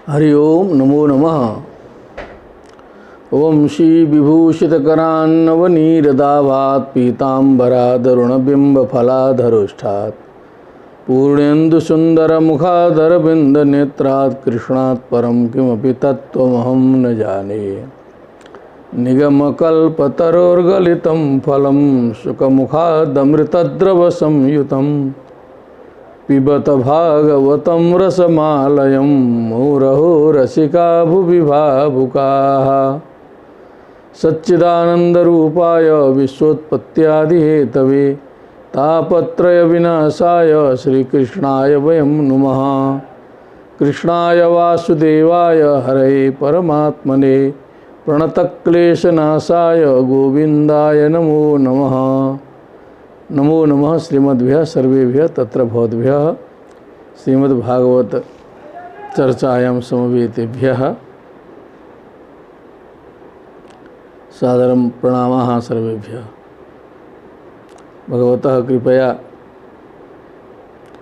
हरि ओम नमो नमः। ओम श्री विभूषितकरान्नवनीरदाभात् पीताम्बरादरुणबिम्बफलाधरोष्ठात् पूर्णेन्दुसुन्दरमुखादरविन्दनेत्रात् कृष्णात् परं किमपि तत्त्वमहं न जाने। निगमकल्पतरोर्गलितं फलं सुखमुखादमृतद्रवसंयुतं पिबत भागवतं रसमालयं मुहुरहो रसिका भुवि भावुकाः। सच्चिदानन्दरूपाय विश्वोत्पत्त्यादिहेतवे तापत्रयविनाशाय श्रीकृष्णाय वयं नुमः। कृष्णाय वासुदेवाय हरये परमात्मने प्रणतक्लेशनाशाय गोविन्दाय नमो नमः। नमो नमः श्रीमद्भ्यः सर्वेभ्यः तत्र भवद्भ्यः श्रीमद्भागवत चर्चायां समवेतेभ्यः सादरं प्रणामाः सर्वेभ्यः। भगवतः कृपया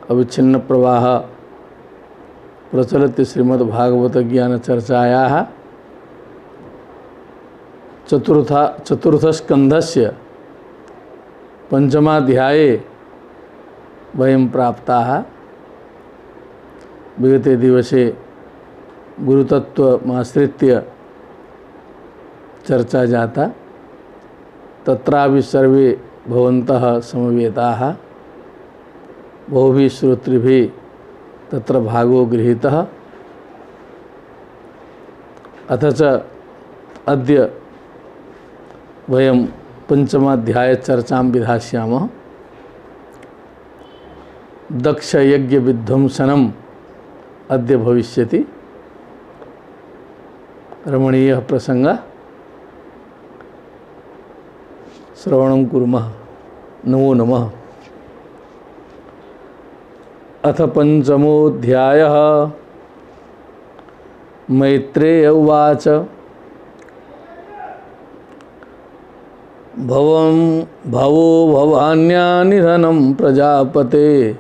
अविच्छिन्न प्रवाह प्रचलति श्रीमद्भागवत ज्ञान चर्चायाः चतुर्थस्कन्धस्य पंचमाध्याये वयं प्राप्ताः। विगते दिवसे गुरुतत्वमाश्रित्य चर्चा जाता, तत्रापि सर्वे भवन्तः समवेताः, बहुभिः श्रोतृभिः तत्र भागो गृहीतः। अथ च अद्य वयं पंचमाध्याय चर्चां विधास्यामः। दक्ष यज्ञ विध्वंसनम् अद्य भविष्यति। रमणीयः प्रसंगः, श्रवणं कुर्मः। नमो नमः। अथ पंचमोऽध्यायः। मैत्रेय उवाच भवो भवान्या निधनं प्रजापते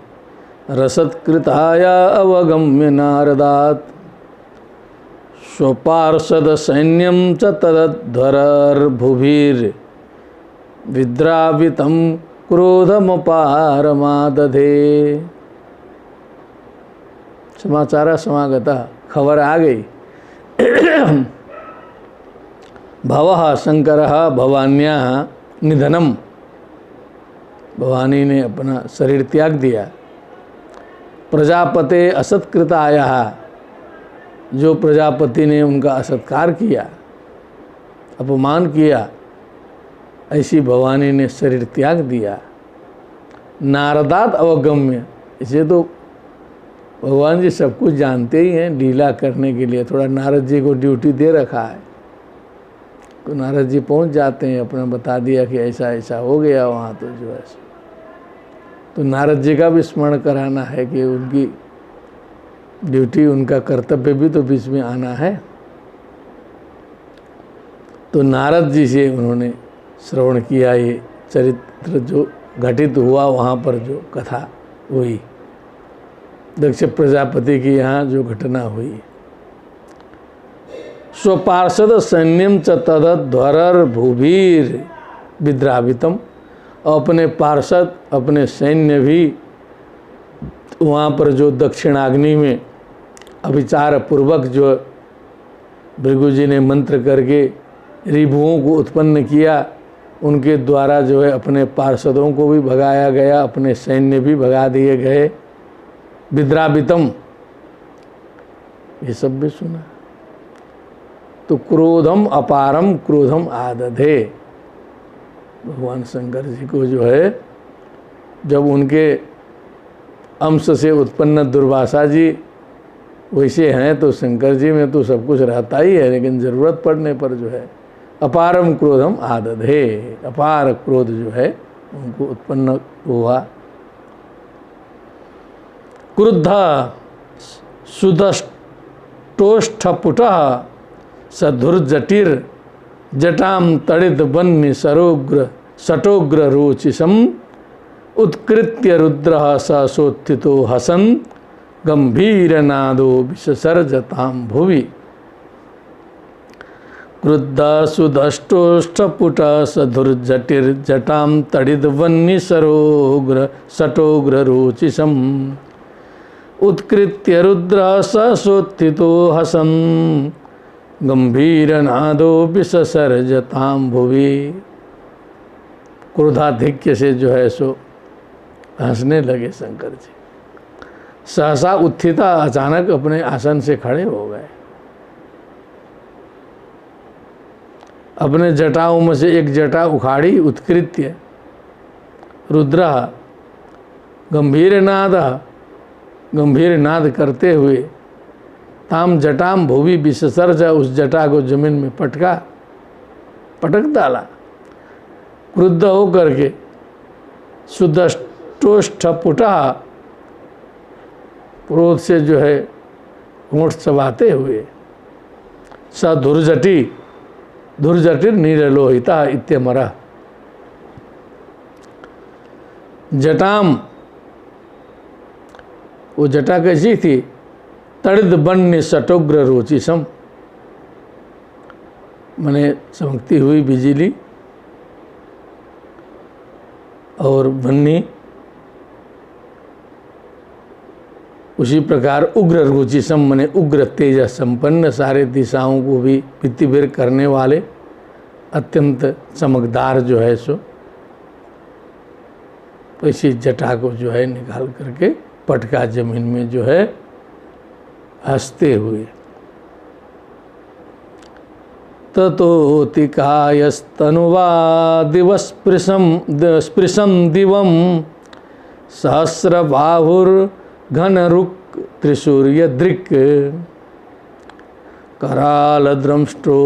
रसत्कृताया अवगम्य नारदात् स्वपार्षदसैन्यं च तदध्वरर्भुभिर्विद्रावितं क्रोधमपारमादधे। समाचार समागता, खबर आ गई। भवः शंकरः भवान्याः निधनम, भवानी ने अपना शरीर त्याग दिया। प्रजापते असत्कृतायाः, जो प्रजापति ने उनका असत्कार किया, अपमान किया, ऐसी भवानी ने शरीर त्याग दिया। नारदात अवगम्य, इसे तो भगवान जी सब कुछ जानते ही हैं। ढीला करने के लिए थोड़ा नारद जी को ड्यूटी दे रखा है, तो नारद जी पहुंच जाते हैं, अपना बता दिया कि ऐसा ऐसा हो गया वहाँ, तो जो है तो नारद जी का भी स्मरण कराना है कि उनकी ड्यूटी, उनका कर्तव्य भी तो बीच में आना है। तो नारद जी से उन्होंने श्रवण किया ये चरित्र जो घटित हुआ, वहाँ पर जो कथा हुई, दक्ष प्रजापति की यहाँ जो घटना हुई। स्वपार्षद सैन्यम च तदध्वरर्भुभिर विद्रावितम, अपने पार्षद अपने सैन्य भी वहाँ पर जो दक्षिणाग्नि में अभिचार पूर्वक जो भृगु जी ने मंत्र करके रिभुओं को उत्पन्न किया, उनके द्वारा जो है अपने पार्षदों को भी भगाया गया, अपने सैन्य भी भगा दिए गए। विद्रावितम, ये सब भी सुना। तो क्रोधम अपारम क्रोधम आदधे, भगवान शंकर जी को जो है जब उनके अंश से उत्पन्न दुर्वासा जी वैसे हैं, तो शंकर जी में तो सब कुछ रहता ही है, लेकिन ज़रूरत पड़ने पर जो है अपारम क्रोधम आदधे, अपार क्रोध जो है उनको उत्पन्न हुआ। क्रुद्ध सुदष्टोष्ठपुटः सधुर्जटिर जटाम तड़ित बन्नि सरोग्र सटोग्र रोचिसम उत्कृत्य रुद्रः ससोत्थितो हसन गंभीर नादो विससर्जताम भुवि। क्रुद्ध सुदष्टोष्ठपुट सधुर्जटिर्जटां तडिद्वन्निसरोग्र सटोग्र रोचिसम् उत्कृत्य रुद्र ससोत्थितो हसन् गंभीर नादो विससर्जताम भुवि। क्रोधाधिक्य से जो है सो हंसने लगे शंकर जी। सहसा उत्थिता, अचानक अपने आसन से खड़े हो गए। अपने जटाओं में से एक जटा उखाड़ी, उत्कृत्य रुद्र गंभीर नाद करते हुए ताम जटाम भूवि विससर्ज, उस जटा को जमीन में पटक डाला। क्रुद्ध होकर के सुदष्टोष्ठपुटा, क्रोध से जो है होंठ चबाते हुए, स धुर्जटिर नीरलोहिता इत्यमरा। जटाम, वो जटा कैसी थी? तड़िद बन्य सटोग्र रोचिसम, माने चमकती हुई बिजली, और बन्नी उसी प्रकार उग्र रुचिसम, माने उग्र तेज संपन्न, सारे दिशाओं को भी भित्तिभेर करने वाले, अत्यंत चमकदार जो है सो इसी जटा को जो है निकाल करके पटका जमीन में जो है हंसते हुए। ततोतिकायस्तनुवा दिवस्पृशं दिवं सहस्रबाहुर्घनरुक् त्रिसूर्यदृक् करालद्रंष्टो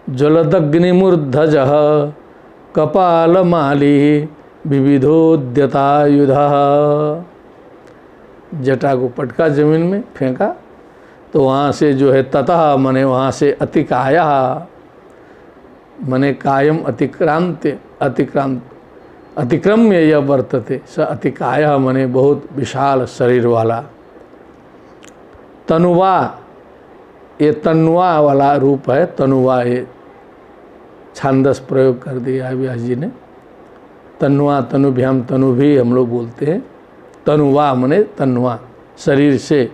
ज्वलदग्निमूर्धजः कपालमाली विविधोद्यतायुधः। जटा को पटका जमीन में फेंका तो वहाँ से जो है ततः मने वहाँ से अतिकाया, मने कायम अतिक्रम्य यह वर्तते, स अतिकाय मने बहुत विशाल शरीर वाला। तनुवा, ये तनुवा वाला रूप है, तनुवा ये छांदस प्रयोग कर दिया है व्यास जी ने। तनुवा, तनुभ्याम, तनु भी हम लोग बोलते हैं। तनुवा मने तनुवा, शरीर से।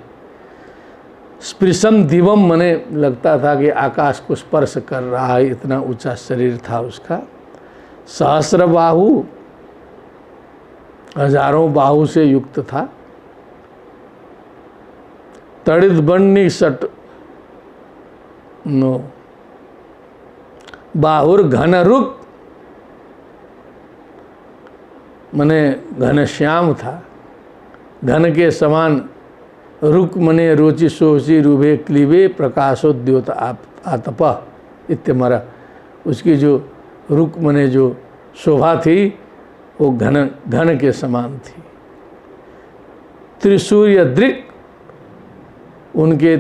स्पृशम दिवम मने लगता था कि आकाश को स्पर्श कर रहा है, इतना ऊंचा शरीर था उसका। सहस्र बाहु, हजारों बाहु से युक्त था। तड़ित बन्नी सट नो बाहुर घनरुक, मने घनश्याम था, घन के समान। रुक मने रोचि सोची रूभे क्लीबे प्रकाशोद्योत आतप इत्यमरा। उसकी जो रुक मने जो शोभा थी वो घन के समान थी। त्रिसूर्य दृक्, उनके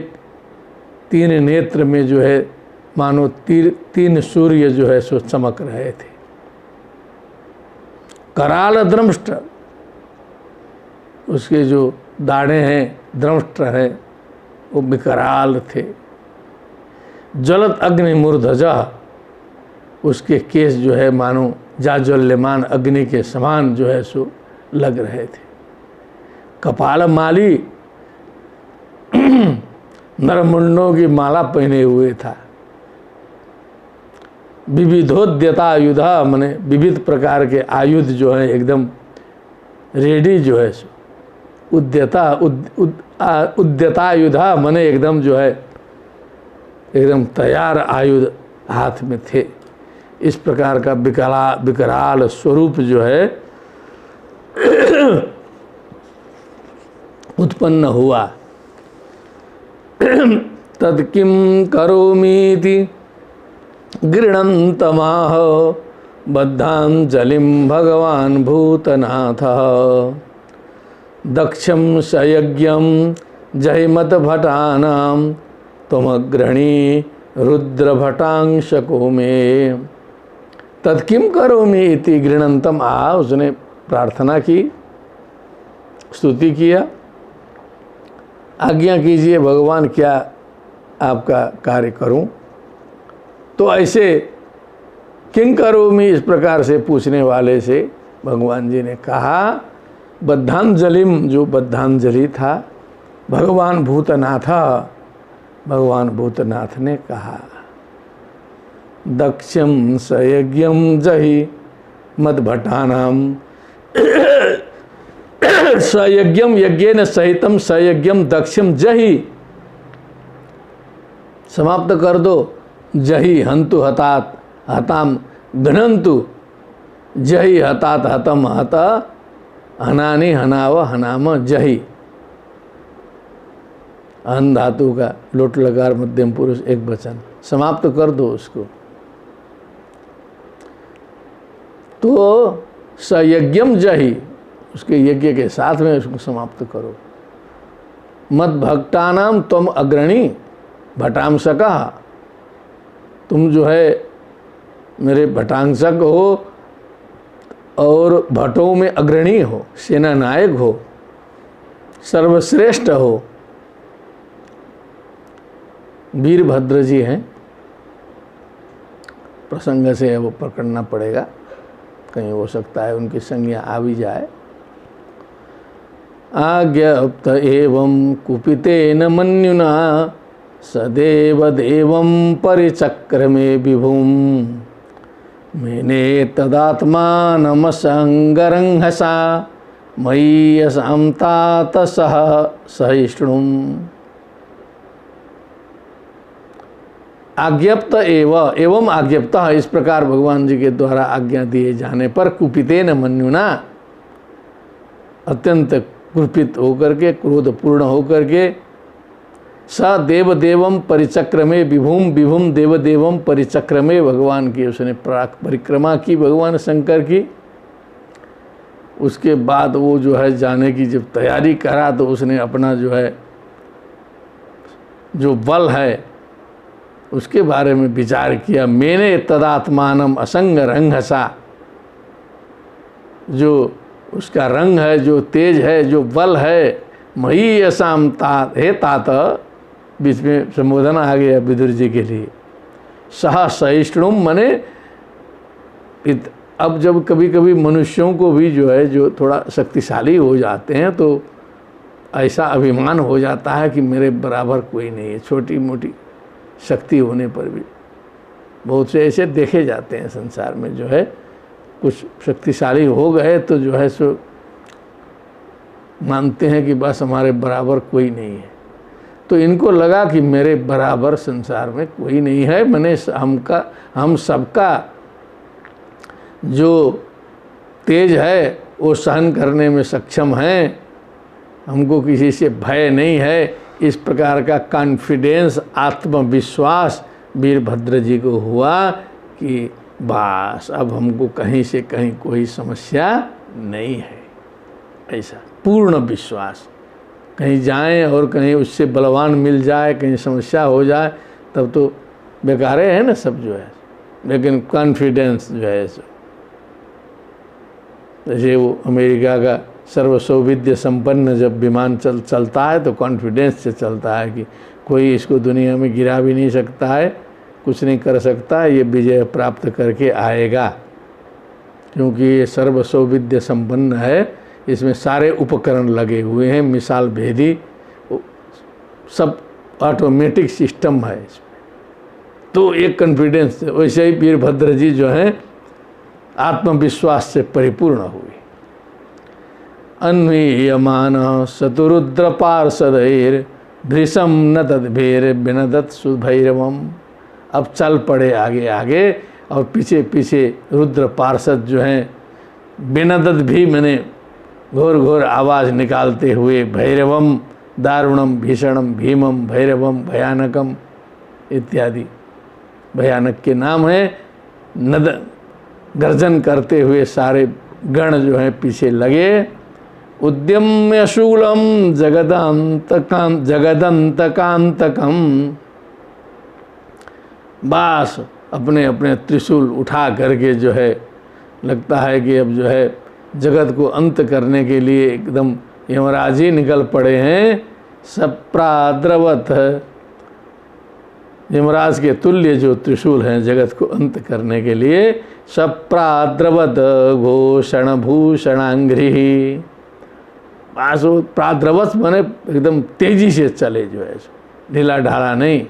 तीन नेत्र में जो है मानो तीन सूर्य जो है सो चमक रहे थे। कराल द्रंष्ट, उसके जो दाढ़े हैं, द्रंष्ट हैं, वो विकराल थे। ज्वलत अग्नि मूर्धजा, उसके केस जो है मानो जाज्वल्यमान अग्नि के समान जो है सो लग रहे थे। कपाल माली, नरमुंडों की माला पहने हुए था। विविधोद्यता आयुधा, माने विविध प्रकार के आयुध जो है एकदम रेडी जो है सो। उद्यतायुधा मने एकदम जो है एकदम तैयार आयुध हाथ में थे। इस प्रकार का विकराल स्वरूप जो है उत्पन्न हुआ। तत्किं करोमीति गृह्णन्तमाह बद्धांजलिं भगवान् भूतनाथः। दक्षं सयज्ञं जहिमत भटानां त्वमग्रणी रुद्रभटांशको मे। तत्किं करोमि इति गृह्णन्तम, उसने प्रार्थना की, स्तुति किया। आज्ञा कीजिए भगवान, क्या आपका कार्य करूं। तो ऐसे किंकरोमि इस प्रकार से पूछने वाले से भगवान जी ने कहा, बद्धांजलिम, जो बद्धांजलि था, भगवान भूतनाथ ने कहा, दक्षम सयज्ञम जहि मद्भटानाम सयज्ञम यज्ञेन सहितम सयज्ञम दक्षम जहि, समाप्त कर दो। जहि हंतु हतात हताम घ्नन्तु, जहि हतात हतम हत हनानि हनाव हनाम जहि। अन धातु का लोट लकार मध्यम पुरुष एक वचन, समाप्त कर दो उसको। तो सयज्ञम जहि, उसके यज्ञ के साथ में उसको समाप्त करो। मद भक्तानाम तुम अग्रणी भटांसका, तुम जो है मेरे भटांसक हो और भटों में अग्रणी हो, सेना नायक हो, सर्वश्रेष्ठ हो। वीरभद्र जी हैं, प्रसंग से वो पकड़ना पड़ेगा, कहीं हो सकता है उनकी संज्ञा आ भी जाए। आज्ञप्त एवं कुपितेन मन्युना सदेव देवं परिचक्रमे विभुम, मेने तदात्मानमसंगरंहसा मयि असामतात सह सहिष्णुम। आज्ञप्त एवं आज्ञप्त, इस प्रकार भगवान जी के द्वारा आज्ञा दिए जाने पर कुपितेन मन्युना, अत्यंत कुपित होकर के, क्रोधपूर्ण होकर के, स देवदेवम परिचक्रमे विभुम, विभुम देवदेवम परिचक्रमे, भगवान की उसने परिक्रमा की भगवान शंकर की। उसके बाद वो जो है जाने की जब तैयारी करा तो उसने अपना जो है जो बल है उसके बारे में विचार किया। मैंने तदात्मानम असंग रंगसा, जो उसका रंग है, जो तेज है, जो बल है, मही असाम तात, हे तात, बीच में संबोधन आ गया विदुर जी के लिए। सह सहिष्णुम मने, अब जब कभी कभी मनुष्यों को भी जो है जो थोड़ा शक्तिशाली हो जाते हैं तो ऐसा अभिमान हो जाता है कि मेरे बराबर कोई नहीं है। छोटी मोटी शक्ति होने पर भी बहुत से ऐसे देखे जाते हैं संसार में, जो है कुछ शक्तिशाली हो गए तो जो है सो मानते हैं कि बस हमारे बराबर कोई नहीं है। तो इनको लगा कि मेरे बराबर संसार में कोई नहीं है, मैंने हम सबका जो तेज है वो सहन करने में सक्षम हैं, हमको किसी से भय नहीं है। इस प्रकार का कॉन्फिडेंस, आत्मविश्वास वीरभद्र जी को हुआ कि बस अब हमको कहीं से कहीं कोई समस्या नहीं है। ऐसा पूर्ण विश्वास, कहीं जाएं और कहीं उससे बलवान मिल जाए, कहीं समस्या हो जाए तब तो बेकार है ना सब जो है। लेकिन कॉन्फिडेंस जो है सो, जैसे वो अमेरिका का सर्वसौविध्य संपन्न जब विमान चलता है तो कॉन्फिडेंस से चलता है कि कोई इसको दुनिया में गिरा भी नहीं सकता है, कुछ नहीं कर सकता है, ये विजय प्राप्त करके आएगा, क्योंकि ये सर्वसौविध्य संपन्न है। इसमें सारे उपकरण लगे हुए हैं, मिसाल भेदी, सब ऑटोमेटिक सिस्टम है इसमें। तो एक कॉन्फिडेंस, वैसे ही वीरभद्र जी जो हैं आत्मविश्वास से परिपूर्ण हुए। अन्वीयमान शतुरुद्र पार्षदैर भृशम न तद्भेर विनदत सुभैरवम। अब चल पड़े आगे आगे और पीछे पीछे रुद्र पार्षद जो हैं विनदत भी, मैंने घोर घोर आवाज़ निकालते हुए, भैरवम दारुणम भीषणम भीमम भैरवम भयानकम इत्यादि भयानक के नाम है, नद गर्जन करते हुए सारे गण जो हैं पीछे लगे। उद्यम्य शूलम जगदंतकांतकम, बास अपने अपने त्रिशूल उठा करके जो है लगता है कि अब जो है जगत को अंत करने के लिए एकदम यमराज ही निकल पड़े हैं। सप्राद्रवत, यमराज के तुल्य जो त्रिशूल हैं जगत को अंत करने के लिए, सप्राद्रवत घोषण भूषणांग्री, बस वो प्राद्रवत माने एकदम तेजी से चले, जो है ढीला ढाला नहीं।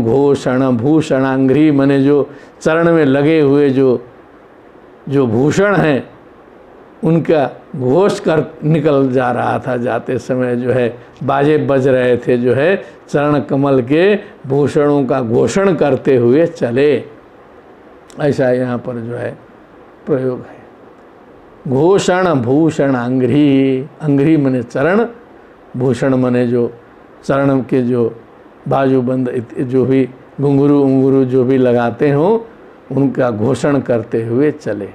घोषण भूषणांग्री माने जो चरण में लगे हुए जो भूषण हैं उनका घोष कर निकल जा रहा था, जाते समय जो है बाजे बज रहे थे, जो है चरण कमल के भूषणों का घोषण करते हुए चले। ऐसा यहाँ पर जो है प्रयोग है। घोषण भूषण अंग्री, अंग्री मने चरण, भूषण मने जो चरण के जो बाजूबंद जो भी घुंघरू उंगरू जो भी लगाते हो उनका घोषण करते हुए चले।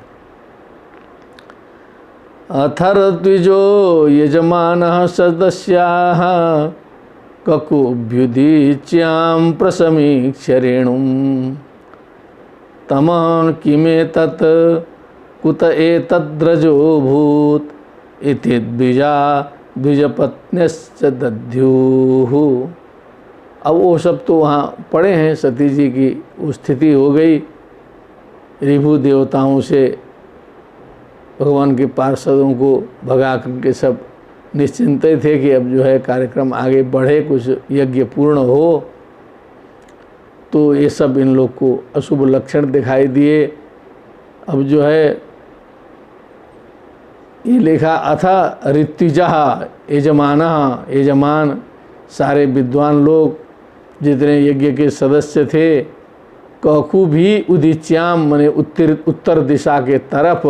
अथर द्विजो यजमानः सदस्याः ककुभ्युदीच्यां प्रसमीक्ष्य रेणुं तमः किमेतत् कुत एतद्रजोऽभूत् इति द्विजपत्न्यश्च दद्युः। अब वो सब तो वहाँ पड़े हैं, सती जी की स्थिति हो गई, रिभु देवताओं से भगवान के पार्षदों को भगा करके सब निश्चिंत थे कि अब जो है कार्यक्रम आगे बढ़े, कुछ यज्ञ पूर्ण हो। तो ये सब इन लोग को अशुभ लक्षण दिखाई दिए। अब जो है ये लिखा अथा ऋत्विजा यजमाना, यजमान सारे विद्वान लोग जितने यज्ञ के सदस्य थे, ककु भी उदीच्याम माने उत्तर दिशा के तरफ,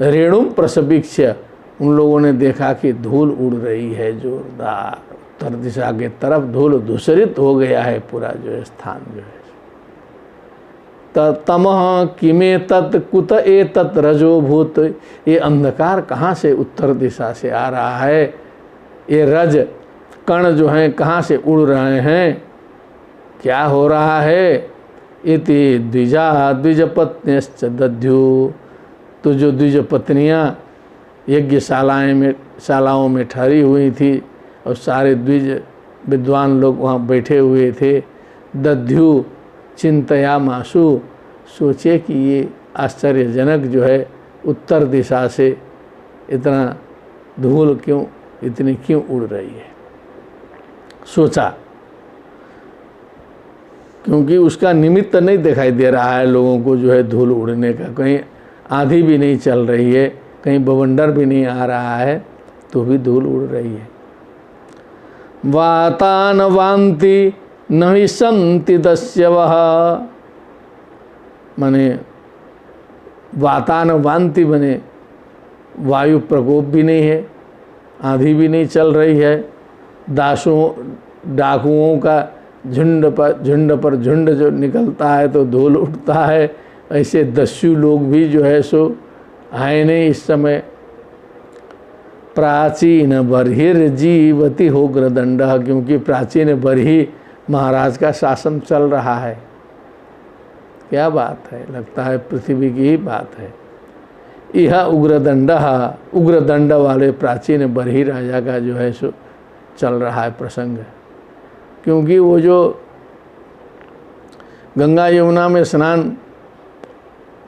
रेणुम प्रसवीक्ष्य उन लोगों ने देखा कि धूल उड़ रही है जोरदार, उत्तर दिशा के तरफ धूल धूसरित हो गया है पूरा जो है स्थान जो है। तमः किमे तत् कुत एतत् रजोभूत, ये अंधकार कहाँ से उत्तर दिशा से आ रहा है, ये रज कण जो हैं कहाँ से उड़ रहे हैं, क्या हो रहा है। इति द्विजपत्न्यश्च दद्यु, तो जो द्विज पत्नियाँ शालाओं में ठहरी हुई थी और सारे द्विज विद्वान लोग वहाँ बैठे हुए थे, दध्यु चिंतया मासु, सोचे कि ये आश्चर्यजनक जो है उत्तर दिशा से इतना धूल इतनी क्यों उड़ रही है। सोचा, क्योंकि उसका निमित्त नहीं दिखाई दे रहा है लोगों को जो है धूल उड़ने का, कहीं आंधी भी नहीं चल रही है, कहीं बवंडर भी नहीं आ रहा है, तो भी धूल उड़ रही है। वातान वान्ति नहीं संति दस्यवः, माने वातान वान्ति माने वायु प्रकोप भी नहीं है, आंधी भी नहीं चल रही है, डाकुओं का झुंड पर झुंड जो निकलता है तो धूल उठता है, ऐसे दस्यु लोग भी जो है सो आए नहीं इस समय। प्राचीन बर्हिर्जीवति होग्रदंड, क्योंकि प्राचीन बर्ही महाराज का शासन चल रहा है। क्या बात है, लगता है पृथ्वी की ही बात है। यह उग्रदंड, उग्रदंड वाले प्राचीन बर्ही राजा का जो है सो चल रहा है प्रसंग, क्योंकि वो जो गंगा यमुना में स्नान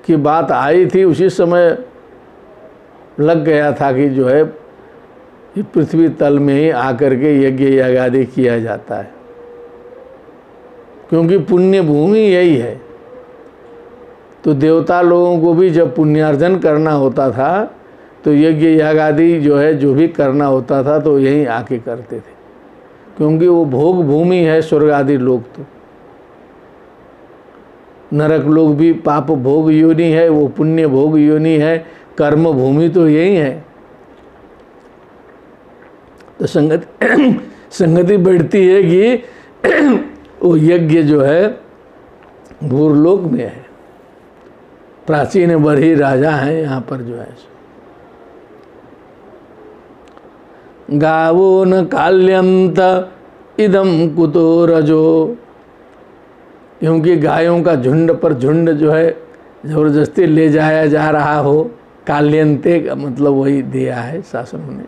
की बात आई थी उसी समय लग गया था कि जो है पृथ्वी तल में ही आकर के यज्ञ यागादि किया जाता है, क्योंकि पुण्य भूमि यही है। तो देवता लोगों को भी जब पुण्यार्जन करना होता था तो यज्ञ यागादि जो है जो भी करना होता था तो यहीं आके करते थे, क्योंकि वो भोग भूमि है। स्वर्ग आदि लोग तो, नरक लोग भी पाप भोग योनि है, वो पुण्य भोग योनि है, कर्म भूमि तो यही है। तो संगति बढ़ती है कि वो यज्ञ जो है भूरलोक में है, प्राचीन बर्ही राजा हैं यहाँ पर जो है। गावो न काल्यंत इदम कुतो रजो, क्योंकि गायों का झुंड पर झुंड जो है जबरदस्ती ले जाया जा रहा हो, काल्यंते का मतलब वही दिया है शासनों ने।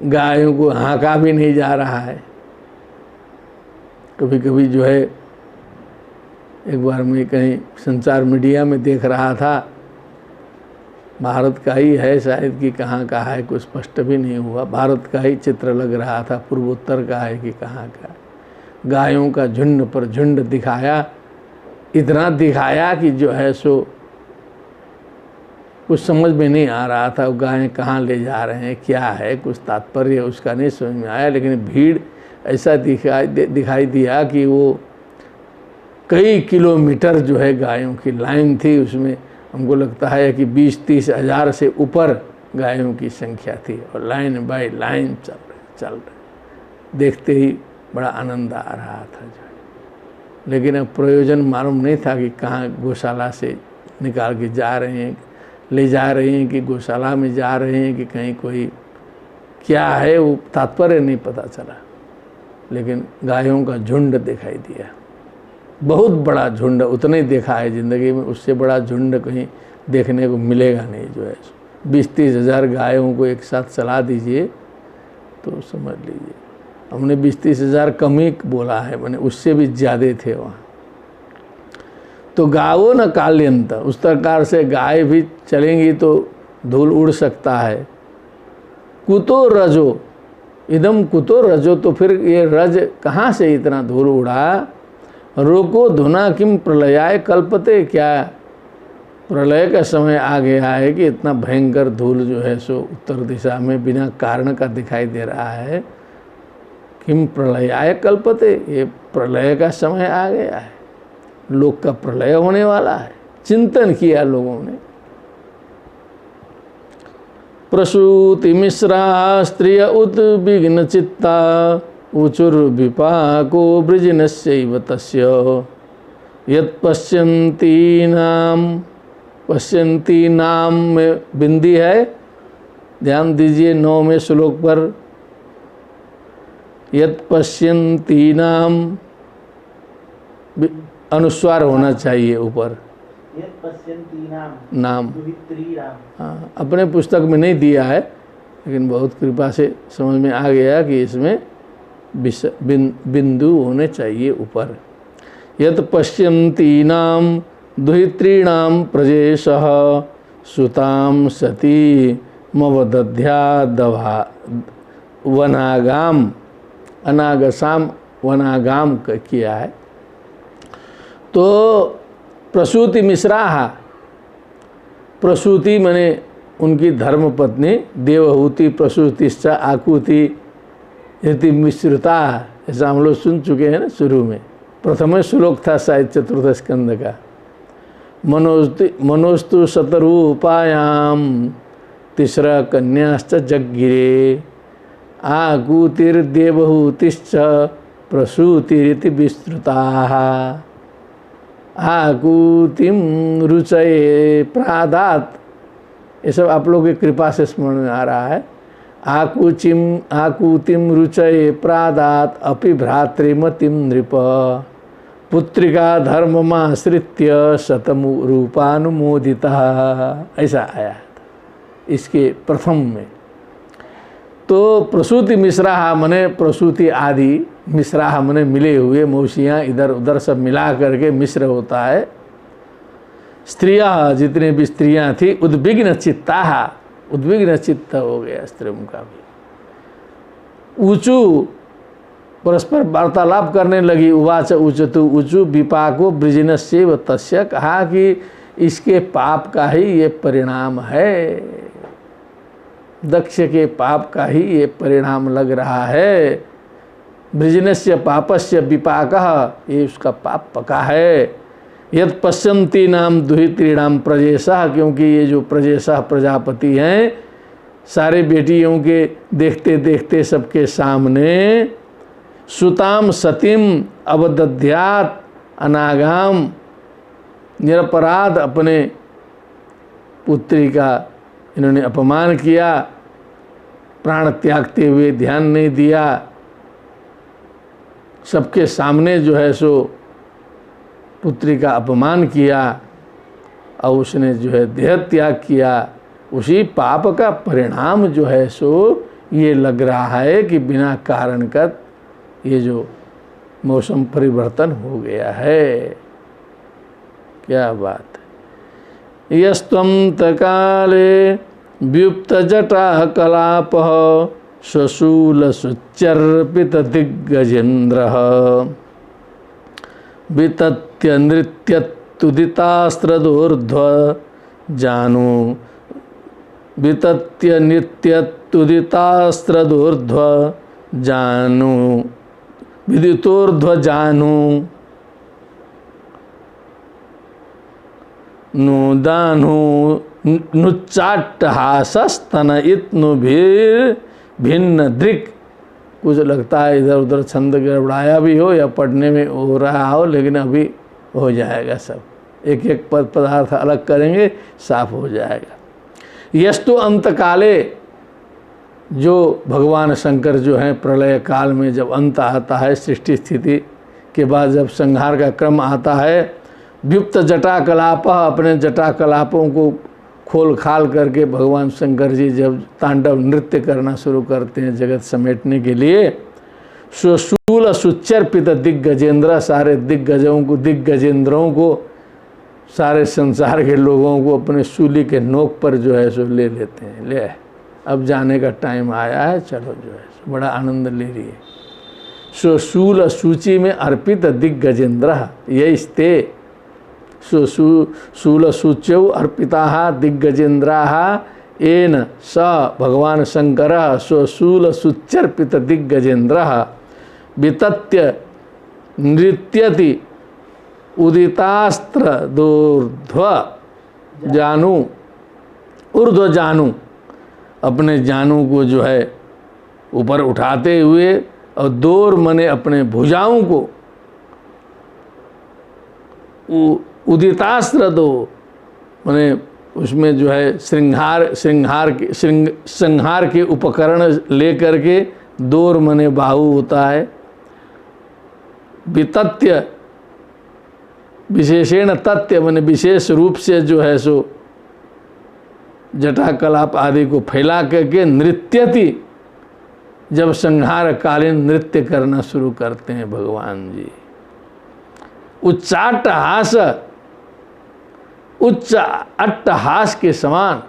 गायों को हाँका भी नहीं जा रहा है। कभी कभी जो है, एक बार मैं कहीं संचार मीडिया में देख रहा था, भारत का ही है शायद कि कहाँ का है, कुछ स्पष्ट भी नहीं हुआ, भारत का ही चित्र लग रहा था, पूर्वोत्तर का है कि कहाँ का। गायों का झुंड पर झुंड दिखाया, इतना दिखाया कि जो है सो कुछ समझ में नहीं आ रहा था, वो गायें कहाँ ले जा रहे हैं, क्या है, कुछ तात्पर्य उसका नहीं समझ में आया। लेकिन भीड़ ऐसा दिखाई दिया कि वो कई किलोमीटर जो है गायों की लाइन थी, उसमें हमको लगता है कि 20-30 हज़ार से ऊपर गायों की संख्या थी, और लाइन बाय लाइन चल रहे। देखते ही बड़ा आनंद आ रहा था जो है। लेकिन अब प्रयोजन मालूम नहीं था कि कहाँ गौशाला से निकाल के जा रहे हैं, ले जा रहे हैं कि गौशाला में जा रहे हैं कि कहीं कोई क्या है, वो तात्पर्य नहीं पता चला। लेकिन गायों का झुंड दिखाई दिया, बहुत बड़ा झुंड, उतना ही देखा है ज़िंदगी में, उससे बड़ा झुंड कहीं देखने को मिलेगा नहीं जो है। 20-30 हज़ार गायों को एक साथ चला दीजिए तो समझ लीजिए। हमने 20-30 हज़ार कम ही बोला है, मैंने उससे भी ज़्यादा थे वहाँ। तो गावो न काल्यंत, उस प्रकार से गाय भी चलेंगी तो धूल उड़ सकता है। कुतो रजो इदम कुतो रजो, तो फिर ये रज कहाँ से इतना धूल उड़ा। रोको धुना किम प्रलयाय कल्पते, क्या प्रलय का समय आ गया है कि इतना भयंकर धूल जो है सो उत्तर दिशा में बिना कारण का दिखाई दे रहा है। किम प्रलयाय कल्पते, ये प्रलय का समय आ गया है, लोक का प्रलय होने वाला है। चिंतन किया लोगों ने। प्रसूति मिश्रा स्त्रिय उद्विग्न चित्ता, ऊचुर्विपाको वृजिनस्यैव तस्य, पश्यन्ती नाम में बिंदी है, ध्यान दीजिए 9वें श्लोक पर। यत् पश्यन्ती नाम अनुस्वार होना चाहिए ऊपर, नाम। हाँ, अपने पुस्तक में नहीं दिया है, लेकिन बहुत कृपा से समझ में आ गया कि इसमें बिंदु होने चाहिए ऊपर। यत् पश्यन्तीनां दुहित्रीणां प्रजेशः, सुतां सती मवदध्यादवा वनागाम, अनागसाम वनागाम किया है। तो प्रसूति मिश्रा, प्रसूति माने उनकी धर्मपत्नी, देवहूति प्रसूतिश्च आकुति यति मिश्रिता, ऐसा हम लोग सुन चुके हैं ना शुरू में। प्रथम श्लोक था शायद 4th स्कंद का। मनोस्तु शतरूपायाम तिस्रा कन्याश्च जग्गिरे, आकुतिर्देवहूतिश्च प्रसूतिरिति विस्तृताः, आकुतिम रुचये प्रादात। ये सब आप लोगों की कृपा से स्मरण में आ रहा है। आकुतिम रुचये प्रादात अपि भ्रातृमतिम नृप, पुत्रिका धर्ममाश्रित्य शतम रूपानुमोदिता, ऐसा आया था इसके प्रथम में। तो प्रसूति मिश्रा मने प्रसूति आदि, मिश्रा मने मिले हुए, मौसियाँ इधर उधर सब मिला करके मिश्र होता है। स्त्रियाँ, जितने भी स्त्रियाँ थी, उद्विग्न चित्ता, उद्विग्न चित्त हो गया स्त्रियों का भी। ऊचू परस्पर वार्तालाप करने लगी। उवाच ऊचतु ऊचु विपाको वृजिनस्यैव तस्य, कहा कि इसके पाप का ही ये परिणाम है, दक्ष के पाप का ही ये परिणाम लग रहा है। वृजिनस्य पापस्य विपाकः, ये उसका पाप पका है। यत् पश्यन्ती नाम दुहित्रीणाम प्रजेशः, क्योंकि ये जो प्रजेशः प्रजापति हैं, सारे बेटियों के देखते देखते सबके सामने सुताम सतीम अवदध्यात अनागाम, निरपराध अपने पुत्री का इन्होंने अपमान किया, प्राण त्यागते हुए ध्यान नहीं दिया, सबके सामने जो है सो पुत्री का अपमान किया और उसने जो है देह त्याग किया। उसी पाप का परिणाम जो है सो ये लग रहा है कि बिना कारण का ये जो मौसम परिवर्तन हो गया है। क्या बात है। यस्त्वंत काले व्युप्त जटा कलाप स्वशूल सुच्चर्पित दिग्गजेन्द्र वितत्य नृत्यत्तुदितास्त्रदूर्ध्व जानु वितत्य नृत्यत्तुदितास्त्रदूर्ध्व जानु विदितोर्ध्व जानु नुदानु नुच्चाट्टहासस्तनयित्नुभिर भिन्न दृक्। कुछ लगता है इधर उधर छंद गड़बड़ाया भी हो या पढ़ने में हो रहा हो, लेकिन अभी हो जाएगा सब। एक एक पदार्थ अलग करेंगे, साफ हो जाएगा। यस्तु अंत काले, जो भगवान शंकर जो हैं प्रलय काल में जब अंत आता है, सृष्टि स्थिति के बाद जब संहार का क्रम आता है, व्युप्त जटा कलाप, अपने जटा कलापों को खोल खाल करके भगवान शंकर जी जब तांडव नृत्य करना शुरू करते हैं जगत समेटने के लिए, स्वशूल सुच्चर्पित दिग्गजेंद्र, सारे दिग्गजेंद्रों को, सारे संसार के लोगों को अपने शूली के नोक पर जो है सो ले लेते हैं। ले अब जाने का टाइम आया है, चलो जो है बड़ा आनंद ले रही है। स्वशूल सूची में अर्पित दिग्गजेंद्र ये स्ते शूल सूच्यौ अर्पिता दिग्गजेन्द्रा येन स भगवान शंकर स्वशूल सुच्चर्पित दिग्गजेन्द्र वितत्य नृत्यति उदितास्त्र दूर्ध्व जानू ऊर्ध्व जानू, अपने जानू को जो है ऊपर उठाते हुए और दोर मने अपने भुजाओं को उदितास्त्र दो मने उसमें जो है संहार के उपकरण लेकर के, दोर मने बाहु होता है, वितत्य विशेषण तथ्य मने विशेष रूप से जो है सो जटा कलाप आदि को फैला करके नृत्यति, जब संहार कालीन नृत्य करना शुरू करते हैं भगवान जी। उच्चाट्टहास, उच्च अट्टहास के समान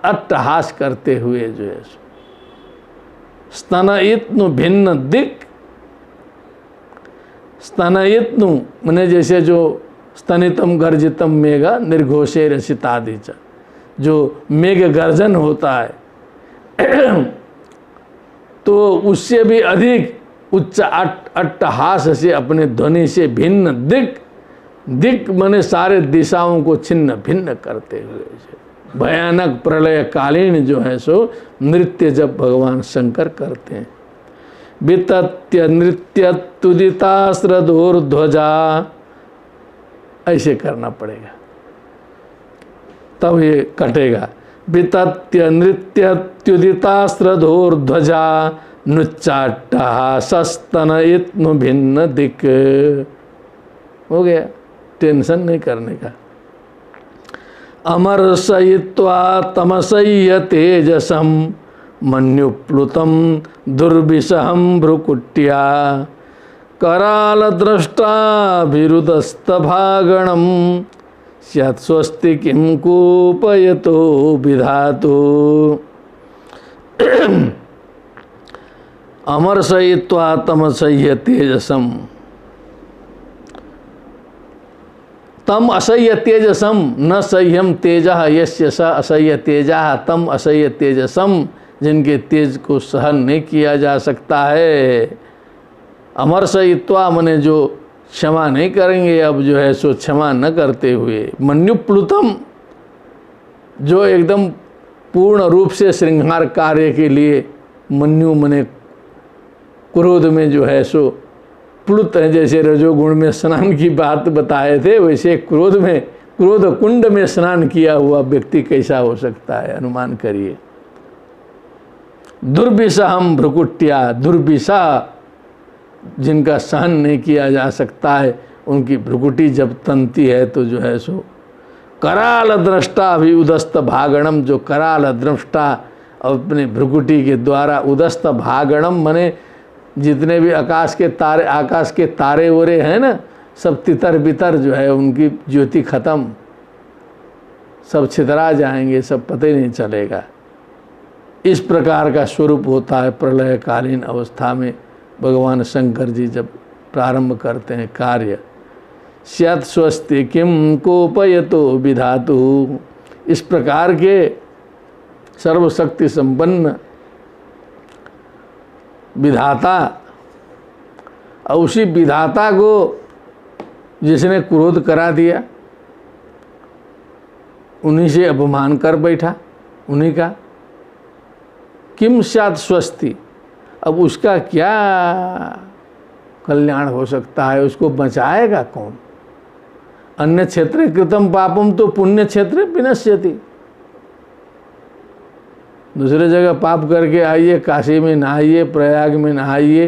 अट्टहास करते हुए जो है स्तनयित्नु भिन्न दिक्, स्तनयित्नु मने जैसे जो स्तनितम गर्जितम मेघ निर्घोषे रसितादि च, जो मेघ गर्जन होता है तो उससे भी अधिक उच्च अट्टहास से अपने ध्वनि से भिन्न दिक्, दिक् मने सारे दिशाओं को छिन्न भिन्न करते हुए भयानक प्रलय कालीन जो है सो नृत्य जब भगवान शंकर करते हैं। वितत्य नृत्य तुदितास्त्रदूर्ध्वजा, ऐसे करना पड़ेगा तब ये कटेगा। वितत्य नृत्य त्युदितास्त्रदूर्ध्वजा नुच्चाट्टहासस्तनयित्नु भिन्न दिक्। हो गया, टेंशन नहीं करने का। अमर्षयित्वा तमसय्य तेजसम मन्युप्लुतम दुर्विषहं भ्रुकुट्या कराल द्रष्टाभिरुदस्तभागणं स्यात् स्वस्ति किं कूपयतो विधातु। अमर्षयित्वा तमसय्य तेजसम, तम असह्य तेजसम न सह्यम तेजः यस्य स असह्य तेजः तम असह्य तेजसम, जिनके तेज को सहन नहीं किया जा सकता है। अमर्षयित्वा मने जो क्षमा नहीं करेंगे, अब जो है सो क्षमा न करते हुए। मन्युप्लुतम, जो एकदम पूर्ण रूप से श्रृंगार कार्य के लिए मन्यु मने क्रोध में जो है सो प्लुत है। जैसे रजोगुण में स्नान की बात बताए थे, वैसे क्रोध में, क्रोध कुंड में स्नान किया हुआ व्यक्ति कैसा हो सकता है, अनुमान करिए। दुर्विषहम भ्रुकुट्या, दुर्विषह जिनका सहन नहीं किया जा सकता है, उनकी भ्रुकुटी जब तनती है तो जो है सो कराल दृष्टा भी उदस्त भागणम, जो कराल दृष्टा अपने भ्रुकुटी के द्वारा उदस्त भागणम, मने जितने भी आकाश के तारे वरे हैं ना, सब तितर बितर जो है उनकी ज्योति खत्म, सब छितरा जाएंगे, सब पता ही नहीं चलेगा। इस प्रकार का स्वरूप होता है प्रलयकालीन अवस्था में। भगवान शंकर जी जब प्रारंभ करते हैं कार्य, स्यात् स्वस्ति किं कोपयतो विधातु, इस प्रकार के सर्वशक्ति संपन्न विधाता, और उसी विधाता को जिसने क्रोध करा दिया, उन्हीं से अपमान कर बैठा, उन्हीं का किम स्यात् स्वस्ति, अब उसका क्या कल्याण हो सकता है, उसको बचाएगा कौन। अन्य क्षेत्रे कृतम पापम तो पुण्य क्षेत्रे विनश्यति, दूसरे जगह पाप करके आइए, काशी में नहाइए, प्रयाग में नहाइए,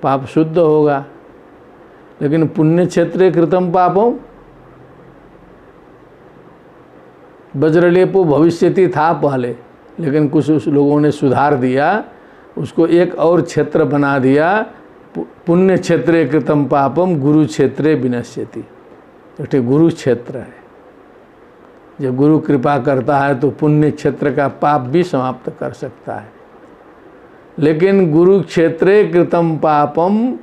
पाप शुद्ध होगा। लेकिन पुण्य क्षेत्रे कृतम पापम वज्रलेपो भविष्यति था पहले, लेकिन कुछ उस लोगों ने सुधार दिया, उसको एक और क्षेत्र बना दिया, पुण्य क्षेत्रे कृतम पापम गुरु क्षेत्रे विनश्यति। एक गुरु क्षेत्र है, जब गुरु कृपा करता है तो पुण्य क्षेत्र का पाप भी समाप्त कर सकता है। लेकिन गुरु क्षेत्रे कृतम पापम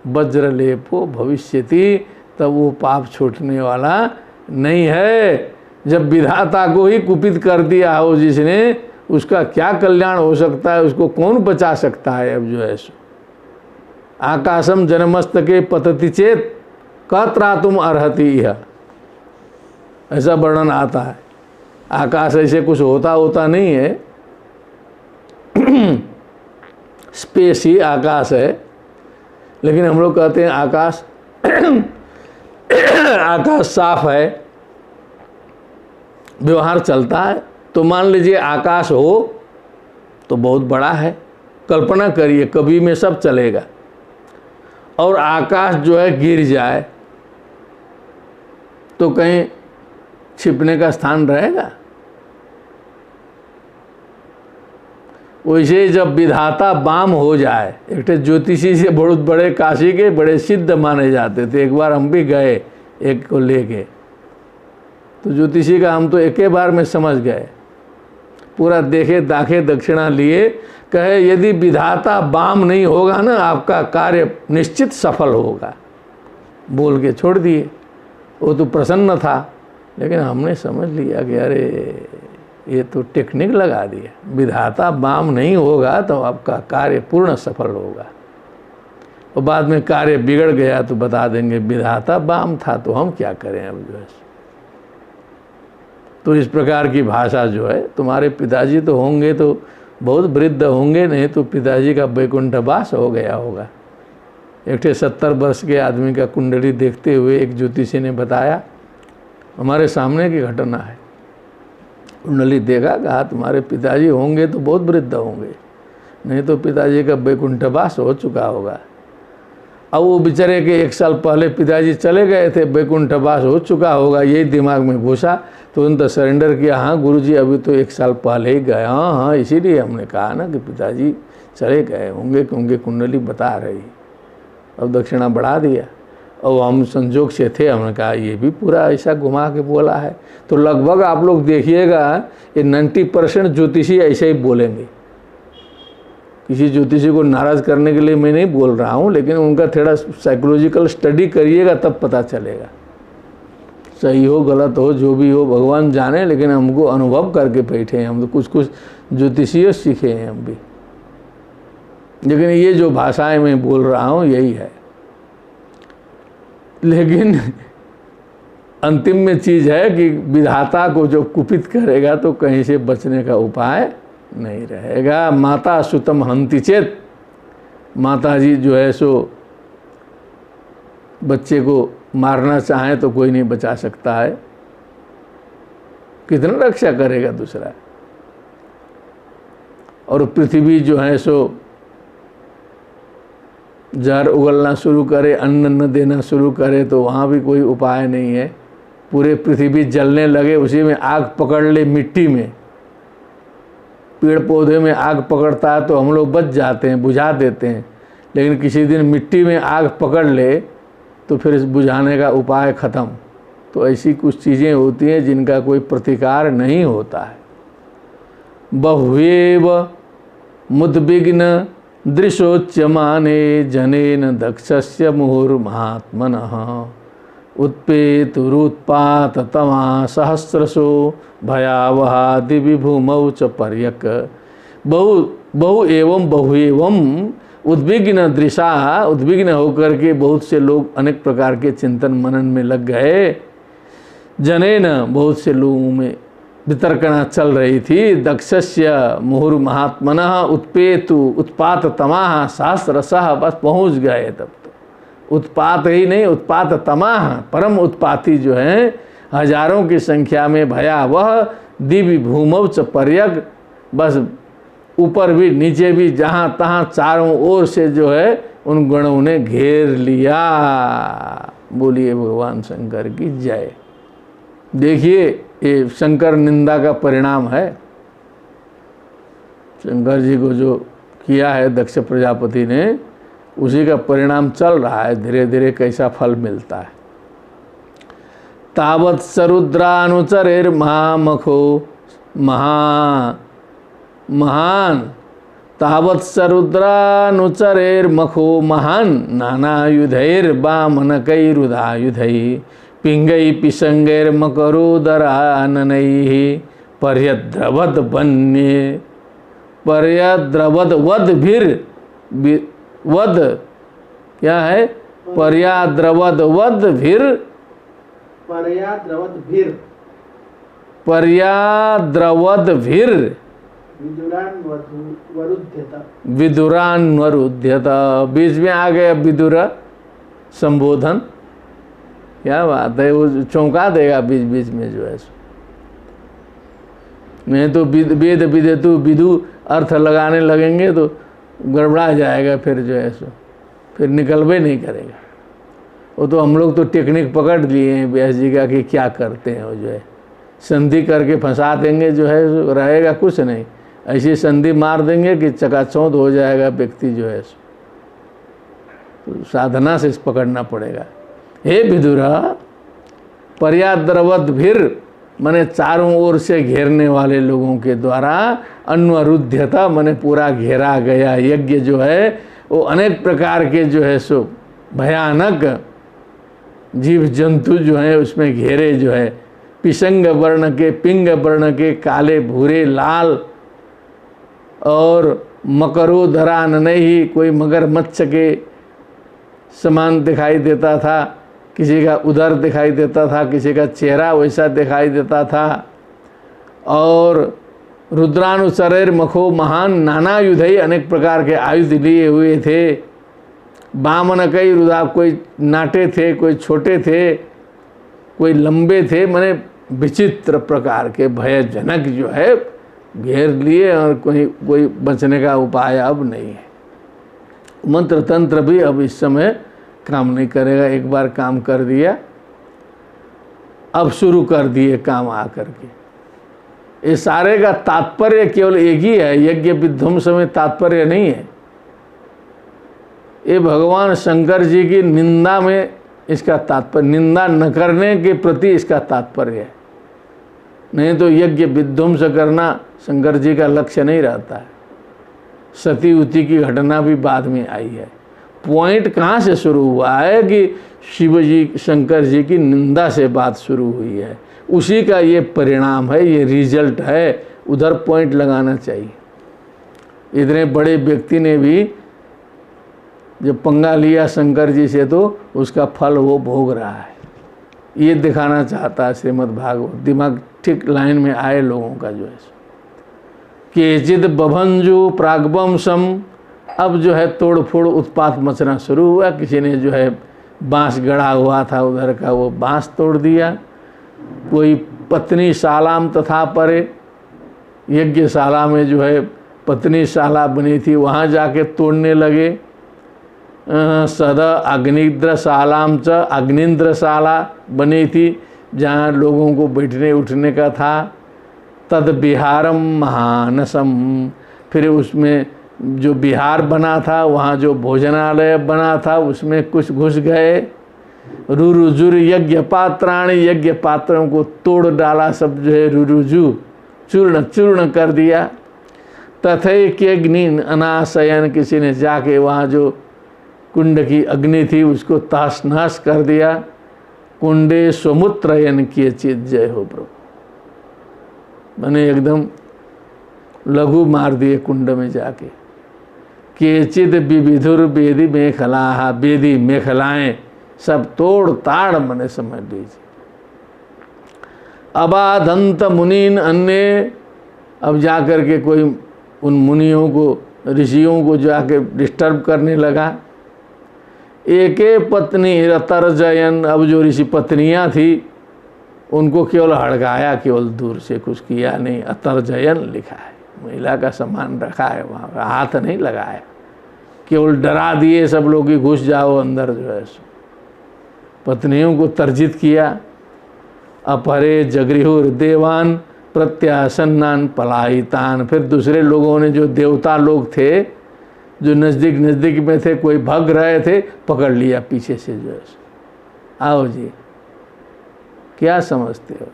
वज्रलेपो भविष्यति, तब वो पाप छूटने वाला नहीं है। जब विधाता को ही कुपित कर दिया हो जिसने, उसका क्या कल्याण हो सकता है, उसको कौन बचा सकता है। अब जो है सो आकाशम जनमस्तके पतति चेत कत्रातुम अर्हति यह, ऐसा वर्णन आता है। आकाश ऐसे कुछ होता नहीं है, स्पेस ही आकाश है, लेकिन हम लोग कहते हैं आकाश आकाश साफ है, व्यवहार चलता है। तो मान लीजिए आकाश हो तो बहुत बड़ा है, कल्पना करिए कभी में सब चलेगा, और आकाश जो है गिर जाए तो कहीं छिपने का स्थान रहेगा। वैसे जब विधाता बाम हो जाए, एक ज्योतिषी से बहुत बड़े काशी के बड़े सिद्ध माने जाते थे, एक बार हम भी गए एक को लेके, तो ज्योतिषी का हम तो एक ही बार में समझ गए, पूरा देखे दाखे दक्षिणा लिए, कहे यदि विधाता बाम नहीं होगा ना, आपका कार्य निश्चित सफल होगा, बोल के छोड़ दिए। वो तो प्रसन्न था, लेकिन हमने समझ लिया कि अरे ये तो टेक्निक लगा दिया, विधाता बाम नहीं होगा तो आपका कार्य पूर्ण सफल होगा। और बाद में कार्य बिगड़ गया तो बता देंगे विधाता बाम था, तो हम क्या करें अब जो है। तो इस प्रकार की भाषा जो है, तुम्हारे पिताजी तो होंगे तो बहुत वृद्ध होंगे, नहीं तो पिताजी का वैकुंठवास हो गया होगा। एक 70 वर्ष के आदमी का कुंडली देखते हुए एक ज्योतिषी ने बताया, हमारे सामने की घटना है। कुंडली देखा, कहा तुम्हारे पिताजी होंगे तो बहुत वृद्ध होंगे, नहीं तो पिताजी का वैकुंठवास हो चुका होगा। अब वो बेचारे के 1 साल पहले पिताजी चले गए थे, वैकुंठवास हो चुका होगा, यही दिमाग में घुसा, तो उनका सरेंडर किया, हाँ गुरुजी अभी तो 1 साल पहले ही गए। हाँ इसीलिए हमने कहा ना कि पिताजी चले गए होंगे, क्योंकि कुंडली बता रही। अब दक्षिणा बढ़ा दिया, और हम संजोग से थे, हमने कहा ये भी पूरा ऐसा घुमा के बोला है। तो लगभग आप लोग देखिएगा ये 90% ज्योतिषी ऐसे ही बोलेंगे। किसी ज्योतिषी को नाराज़ करने के लिए मैं नहीं बोल रहा हूँ, लेकिन उनका थोड़ा साइकोलॉजिकल स्टडी करिएगा तब पता चलेगा। सही हो गलत हो जो भी हो भगवान जाने, लेकिन हमको अनुभव करके बैठे हैं, हम तो कुछ कुछ ज्योतिषीय सीखे हैं हम भी। लेकिन ये जो भाषाएं मैं बोल रहा हूँ यही है। लेकिन अंतिम में चीज़ है कि विधाता को जो कुपित करेगा तो कहीं से बचने का उपाय नहीं रहेगा। माता सुतम हंति चेत, माता जी जो है सो बच्चे को मारना चाहें तो कोई नहीं बचा सकता है, कितना रक्षा करेगा दूसरा। और पृथ्वी जो है सो जहर उगलना शुरू करे, अन्न न देना शुरू करे, तो वहाँ भी कोई उपाय नहीं है। पूरे पृथ्वी जलने लगे, उसी में आग पकड़ ले मिट्टी में, पेड़ पौधे में आग पकड़ता है तो हम लोग बच जाते हैं, बुझा देते हैं, लेकिन किसी दिन मिट्टी में आग पकड़ ले तो फिर इस बुझाने का उपाय ख़त्म। तो ऐसी कुछ चीज़ें होती हैं जिनका कोई प्रतिकार नहीं होता है। बहुएव मुद्विग्न दृशोच्यमाने जनेन दक्षस्य मुहुर्महात्मनः उत्पेतुरुत्पात तमा सहस्रशो भयावहा दिवि भूमौ च पर्यक। बहु एवं उद्विग्न दृशा, उद्विग्न होकर के बहुत से लोग अनेक प्रकार के चिंतन मनन में लग गए। जनेन, बहुत से लोगों में वितर्कणा चल रही थी। दक्षस्य मुहुर्महात्मनः उत्पेतु उत्पात तमाह सहस्रशः, बस पहुँच गए तब तो। उत्पात ही नहीं, उत्पात तमाह, परम उत्पाती जो हैं हजारों की संख्या में, भयावह दिव्य भूमौ च पर्यक, बस ऊपर भी नीचे भी जहाँ तहाँ चारों ओर से जो है उन गणों ने घेर लिया। बोलिए भगवान शंकर की जय। देखिए ये शंकर निंदा का परिणाम है। शंकर जी को जो किया है दक्ष प्रजापति ने, उसी का परिणाम चल रहा है, धीरे धीरे कैसा फल मिलता है। तावत् सरुद्रानुचरेर महामखो महान तावत् सरुद्रानुचरेर मखो महान नानायुधैर वामनकैरुधायुधै पिंगै पिशंगैर मकरोदराननैः पर्यद्रवद वन्ये पर्यद्रवद वद्भिर वद क्या है? पर्याद्रवद वद्भिर पर्याद्रवद्भिर विदुरान्वरुध्यत। बीच में आ गया विदुर संबोधन, क्या बात है, वो चौंका देगा बीच बीच में जो है। नहीं तो वेद विदेतु विदु अर्थ लगाने लगेंगे तो गड़बड़ा जाएगा, फिर जो है सो फिर निकलवे नहीं करेगा। वो तो हम लोग तो टेक्निक पकड़ लिए हैं व्यास जी का कि क्या करते हैं, वो जो है संधि करके फंसा देंगे, जो है रहेगा कुछ नहीं, ऐसी संधि मार देंगे कि चकाचौंध हो जाएगा व्यक्ति जो है। तो साधना से पकड़ना पड़ेगा। हे विदुरा, पर्याद्रवद्भिर मने चारों ओर से घेरने वाले लोगों के द्वारा, अन्वरुध्यता मने पूरा घेरा गया यज्ञ जो है वो अनेक प्रकार के जो है सो भयानक जीव जंतु जो है उसमें घेरे जो है, पिशंग वर्ण के, पिंग वर्ण के, काले भूरे लाल, और मकरोधरान ही, कोई मगरमच्छ के समान दिखाई देता था, किसी का उदर दिखाई देता था, किसी का चेहरा वैसा दिखाई देता था। और रुद्रानुचरेर मखो महान नानायुधई, अनेक प्रकार के आयुध लिए हुए थे। बामन कई रुदा, कोई नाटे थे, कोई छोटे थे, कोई लंबे थे, माने विचित्र प्रकार के भयजनक जो है घेर लिए, और कोई बचने का उपाय अब नहीं है। मंत्र तंत्र भी अब इस समय काम नहीं करेगा। एक बार काम कर दिया, अब शुरू कर दिए काम आकर के। ये सारे का तात्पर्य केवल एक ही है, यज्ञ विध्वंस में तात्पर्य नहीं है। ये भगवान शंकर जी की निंदा में इसका तात्पर्य, निंदा न करने के प्रति इसका तात्पर्य है। नहीं तो यज्ञ विध्वंस करना शंकर जी का लक्ष्य नहीं रहता है। सती उती की घटना भी बाद में आई है। पॉइंट कहाँ से शुरू हुआ है कि शिव जी, शंकर जी की निंदा से बात शुरू हुई है, उसी का ये परिणाम है, ये रिजल्ट है। उधर पॉइंट लगाना चाहिए। इतने बड़े व्यक्ति ने भी जब पंगा लिया शंकर जी से तो उसका फल वो भोग रहा है। ये दिखाना चाहता है श्रीमद् भागवत। दिमाग ठीक लाइन में आए लोगों का जो है। केचिद बभंजु प्रागवंशम, अब जो है तोड़ फोड़ उत्पात मचना शुरू हुआ। किसी ने जो है बांस गड़ा हुआ था उधर का, वो बांस तोड़ दिया। कोई पत्नी शालाम तथा परे, यज्ञशाला में जो है पत्नी शाला बनी थी, वहाँ जाके तोड़ने लगे। सदा अग्निद्रशालाम च, अग्निंद्रशाला बनी थी जहाँ लोगों को बैठने उठने का था। तद बिहारम महानसम, फिर उसमें जो बिहार बना था, वहाँ जो भोजनालय बना था, उसमें कुछ घुस गए। रुरुजुर यज्ञ पात्राणी, यज्ञ पात्रों को तोड़ डाला, सब जो है रुरुजु चूर्ण चूर्ण कर दिया। तथैक्य अग्नि अनाशयन, किसी ने जाके वहाँ जो कुंड की अग्नि थी उसको तहस नहस कर दिया। कुंडे स्वमुत्रयन किए चित, जय हो प्रभु, मैंने एकदम लघु मार दिए कुंड में जाके। केचित विविधुर बेदी मेखला, बेदी मेखलाएं सब तोड़ ताड़ मने समझ लीजिए। अबाधंत मुनीन अन्य, अब जाकर के कोई उन मुनियों को, ऋषियों को जाके डिस्टर्ब करने लगा। एके पत्नी रतर्जयन, अब जो ऋषि पत्नियां थी उनको केवल हड़काया, केवल दूर से, कुछ किया नहीं। अतर्जयन लिखा है, महिला का सम्मान रखा है, वहाँ हाथ नहीं लगाया, केवल डरा दिए सब लोग कि घुस जाओ अंदर, जो है पत्नियों को तर्जित किया। अपरे जगृहुर देवान प्रत्यासन्नान पलायितान, फिर दूसरे लोगों ने, जो देवता लोग थे, जो नज़दीक नज़दीक में थे, कोई भाग रहे थे, पकड़ लिया पीछे से, जो है आओ जी, क्या समझते हो।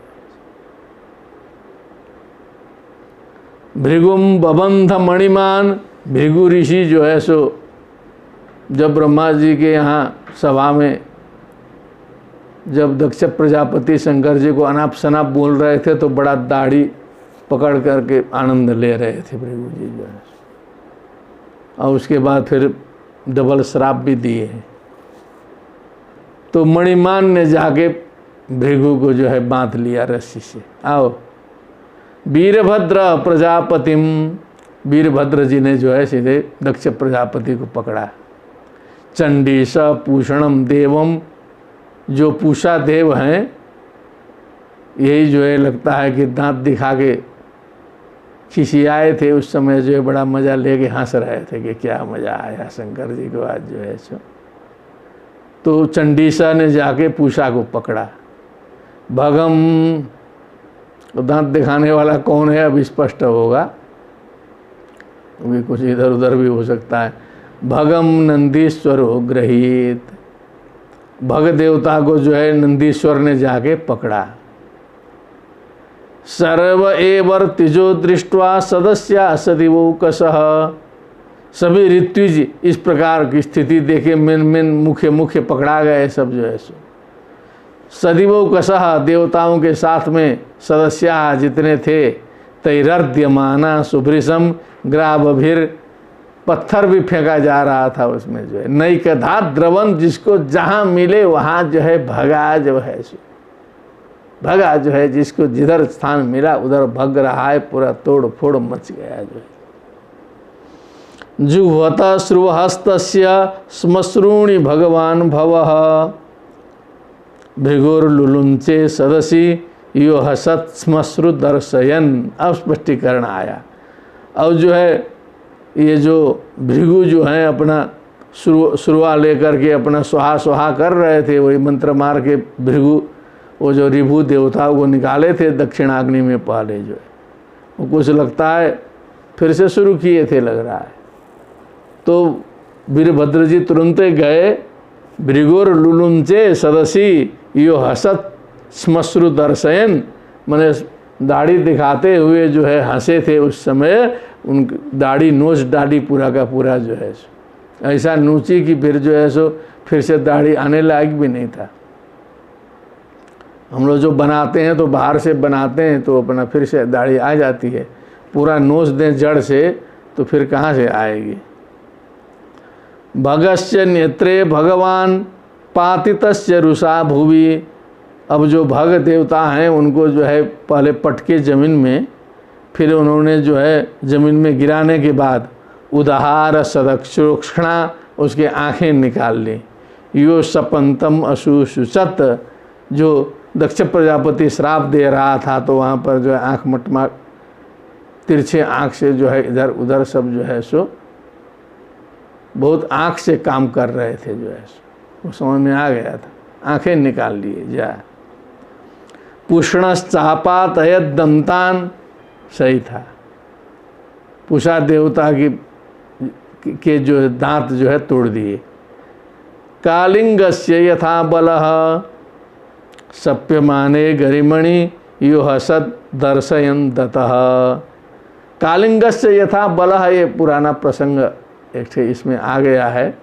भृगुम बबंध मणिमान, भृगु ऋषि जो है सो जब ब्रह्मा जी के यहाँ सभा में जब दक्ष प्रजापति शंकर जी को अनाप शनाप बोल रहे थे तो बड़ा दाढ़ी पकड़ करके आनंद ले रहे थे भृगु जी जो है। और उसके बाद फिर डबल श्राप भी दिए हैं। तो मणिमान ने जाके भृगु को जो है बांध लिया रस्सी से। आओ वीरभद्र प्रजापतिम, वीरभद्र जी ने जो है सीधे दक्ष प्रजापति को पकड़ा। चंडीश पूषणम देवम, जो पूषा देव हैं, यही जो है लगता है कि दांत दिखा के खिसियाए थे उस समय, जो है बड़ा मज़ा लेके हंस रहे थे कि क्या मज़ा आया शंकर जी को आज, जो है सो। तो चंडीसा ने जाके पूषा को पकड़ा। भगम, तो दांत दिखाने वाला कौन है अब स्पष्ट होगा, क्योंकि कुछ इधर उधर भी हो सकता है। भगम नंदीश्वरो गृहीत, भग देवता को जो है नंदीश्वर ने जाके पकड़ा। सर्व एवर तिजो दृष्टवा सदस्या सदिवौकसः, सभी ऋत्विज इस प्रकार की स्थिति देखे मिन मुख्य पकड़ा गए सब, जो है सो। सदिवौकसः, देवताओं के साथ में सदस्या जितने थे, तैरद्यमाना सुभृशम ग्राभभिर, पत्थर भी फेंका जा रहा था उसमें, जो है नैकधा द्रवन, जिसको जहाँ मिले वहाँ जो है भगा, जो है भगा, जो है जिसको जिधर स्थान मिला उधर भग रहा है, पूरा तोड़ फोड़ मच गया, जो है। जुह्वत श्रुवहस्तस्य श्मश्रूणि भगवान भवः, भृगुर्लुलुंचे सदसी यो हसत श्मश्रु दर्शयन। अब स्पष्टीकरण आया। अब जो है ये जो भृगु जो हैं अपना सुरवा लेकर के अपना सुहा सुहा कर रहे थे, वही मंत्र मार के भृगु वो जो ऋभु देवताओं को निकाले थे दक्षिणाग्नि में पहले, जो है वो कुछ लगता है फिर से शुरू किए थे लग रहा है। तो वीरभद्र जी तुरंत गए। भृगुर लुलुंचे सदसी यो हसत श्मश्रु दर्शयन, मैंने दाढ़ी दिखाते हुए जो है हंसे थे उस समय। उन दाढ़ी नोच डाली पूरा का पूरा, जो है ऐसा नोची कि फिर जो है सो फिर से दाढ़ी आने लायक भी नहीं था। हम लोग जो बनाते हैं तो बाहर से बनाते हैं तो अपना फिर से दाढ़ी आ जाती है, पूरा नोच दें जड़ से तो फिर कहाँ से आएगी। भगस्य नेत्रे भगवान पातितस्य रुषा भुवि, अब जो भग देवता हैं उनको जो है पहले पटके ज़मीन में, फिर उन्होंने जो है ज़मीन में गिराने के बाद उदाहार सदक्षुक्षणा, उसके आँखें निकाल ली। यो सपंतम अशुशुचत, जो दक्ष प्रजापति श्राप दे रहा था तो वहाँ पर जो है आँख मटमा तिरछे आँख से जो है इधर उधर सब जो है सो बहुत आँख से काम कर रहे थे, जो है वो समझ में आ गया था, आँखें निकाल लिए जा। पुष्णश्चापातयत दंतान, सही था। पूषा देवता के जो है दांत जो है तोड़ दिए। कालिंगस्य यथा बलः सप्यमाने गरिमणि यो हसत दर्शयन दतः। कालिंगस्य यथा बलः, ये पुराना प्रसंग एक इसमें आ गया है।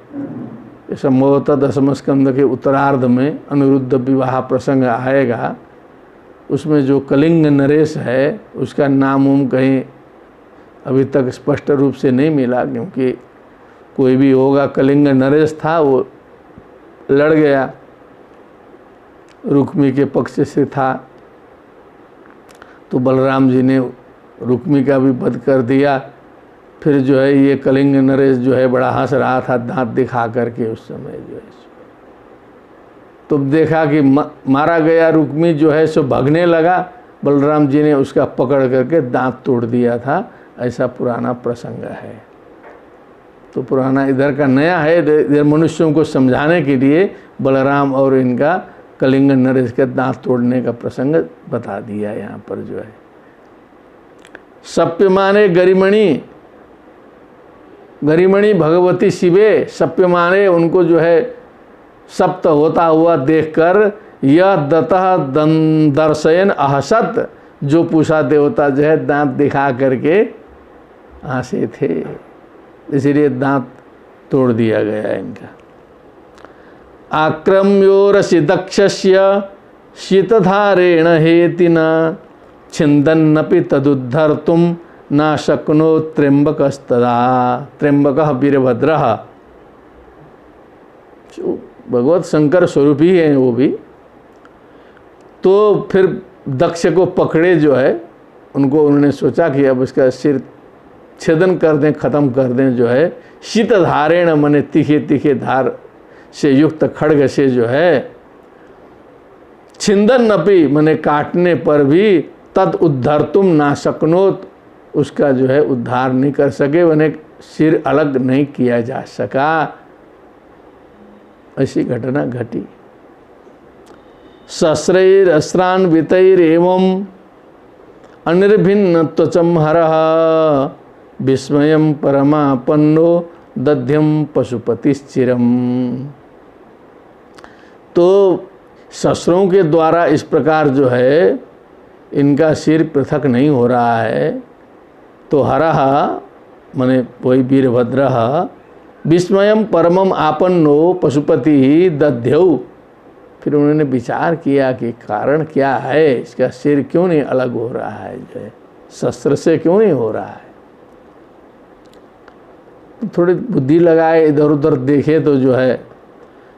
संभवतः दसम स्कंद के उत्तरार्ध में अनिरुद्ध विवाह प्रसंग आएगा। उसमें जो कलिंग नरेश है उसका नाम कहीं अभी तक स्पष्ट रूप से नहीं मिला, क्योंकि कोई भी होगा, कलिंग नरेश था, वो लड़ गया, रुक्मी के पक्ष से था, तो बलराम जी ने रुक्मी का भी वध कर दिया। फिर जो है ये कलिंग नरेश जो है बड़ा हंस रहा था दांत दिखा करके उस समय जो है। तो देखा कि मारा गया रुक्मी जो है सो भागने लगा, बलराम जी ने उसका पकड़ करके दांत तोड़ दिया था। ऐसा पुराना प्रसंग है। तो पुराना इधर का नया है, इधर मनुष्यों को समझाने के लिए बलराम और इनका कलिंग नरेश के दांत तोड़ने का प्रसंग बता दिया यहाँ पर जो है। सप्यमाने गरिमणि, गरिमणि भगवती शिवे, सप्यमाने उनको जो है सप्त होता हुआ देखकर यह दतः दर्शयन अहसत, जो पूषा देवता जो है दांत दिखा करके हंसे थे, इसलिए दांत तोड़ दिया गया इनका। आक्रम्योरसि दक्षस्य शीतधारेण हेतिना छिन्दन्नपि तदुद्धर्तुं न शक्नो त्र्यंबकस्तदा। त्र्यंबकः वीरभद्रः, भगवत शंकर स्वरूप ही हैं वो भी। तो फिर दक्ष को पकड़े जो है, उनको उन्होंने सोचा कि अब इसका सिर छेदन कर दें, ख़त्म कर दें जो है। शीत धारेण मने तीखे तीखे धार से युक्त खड्ग से जो है, छिंदन नपी मने काटने पर भी तद उद्धर्तुम ना शक्नोत, उसका जो है उद्धार नहीं कर सके, उन्हें सिर अलग नहीं किया जा सका। ऐसी घटना घटी। शस्त्रैर अस्त्रान्वितैर एवं अनिर्भिन्न त्वचं हरः विस्मयं परमापन्नो दध्यम पशुपतिश्चिरम। तो शस्त्रों के द्वारा इस प्रकार जो है इनका सिर पृथक नहीं हो रहा है। तो हरः माने वही वीरभद्रः, विस्मयम परमम आपन्नो पशुपति दध्यौ। फिर उन्होंने विचार किया कि कारण क्या है, इसका सिर क्यों नहीं अलग हो रहा है, जो है शस्त्र से क्यों नहीं हो रहा है। थोड़ी बुद्धि लगाए, इधर उधर देखे तो जो है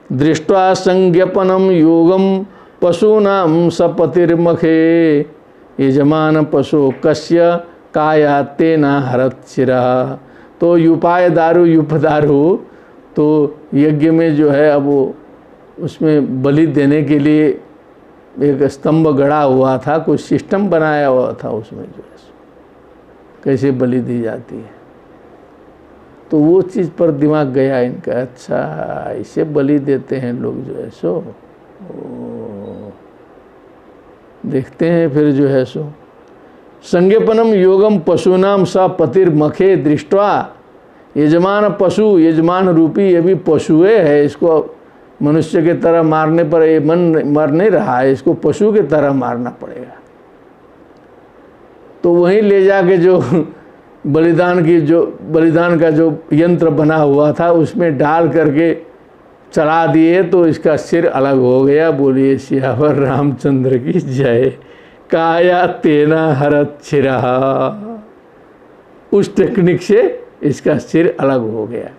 दृष्ट्वा संज्ञपनम योगम पशूनाम सपतिर्मखे यजमान पशु कस्य काया तेना हरत शिरः। तो युपाय दारू युपदारू, तो यज्ञ में जो है अब वो उसमें बलि देने के लिए एक स्तंभ गड़ा हुआ था, कुछ सिस्टम बनाया हुआ था उसमें जो है कैसे बलि दी जाती है। तो वो चीज़ पर दिमाग गया इनका, अच्छा ऐसे बलि देते हैं लोग जो है सो। देखते हैं फिर जो है सो संज्ञपनम योगम पशुनाम स पतिर्मखे दृष्ट्वा। यजमान पशु, यजमान रूपी ये भी पशुए है, इसको मनुष्य के तरह मारने पर ये मर नहीं रहा है, इसको पशु के तरह मारना पड़ेगा। तो वहीं ले जाके जो बलिदान का जो यंत्र बना हुआ था उसमें डाल करके चला दिए, तो इसका सिर अलग हो गया। बोलिए सियावर रामचंद्र की जय। काया तेना हरत शिरः, उस टेक्निक से इसका सिर अलग हो गया।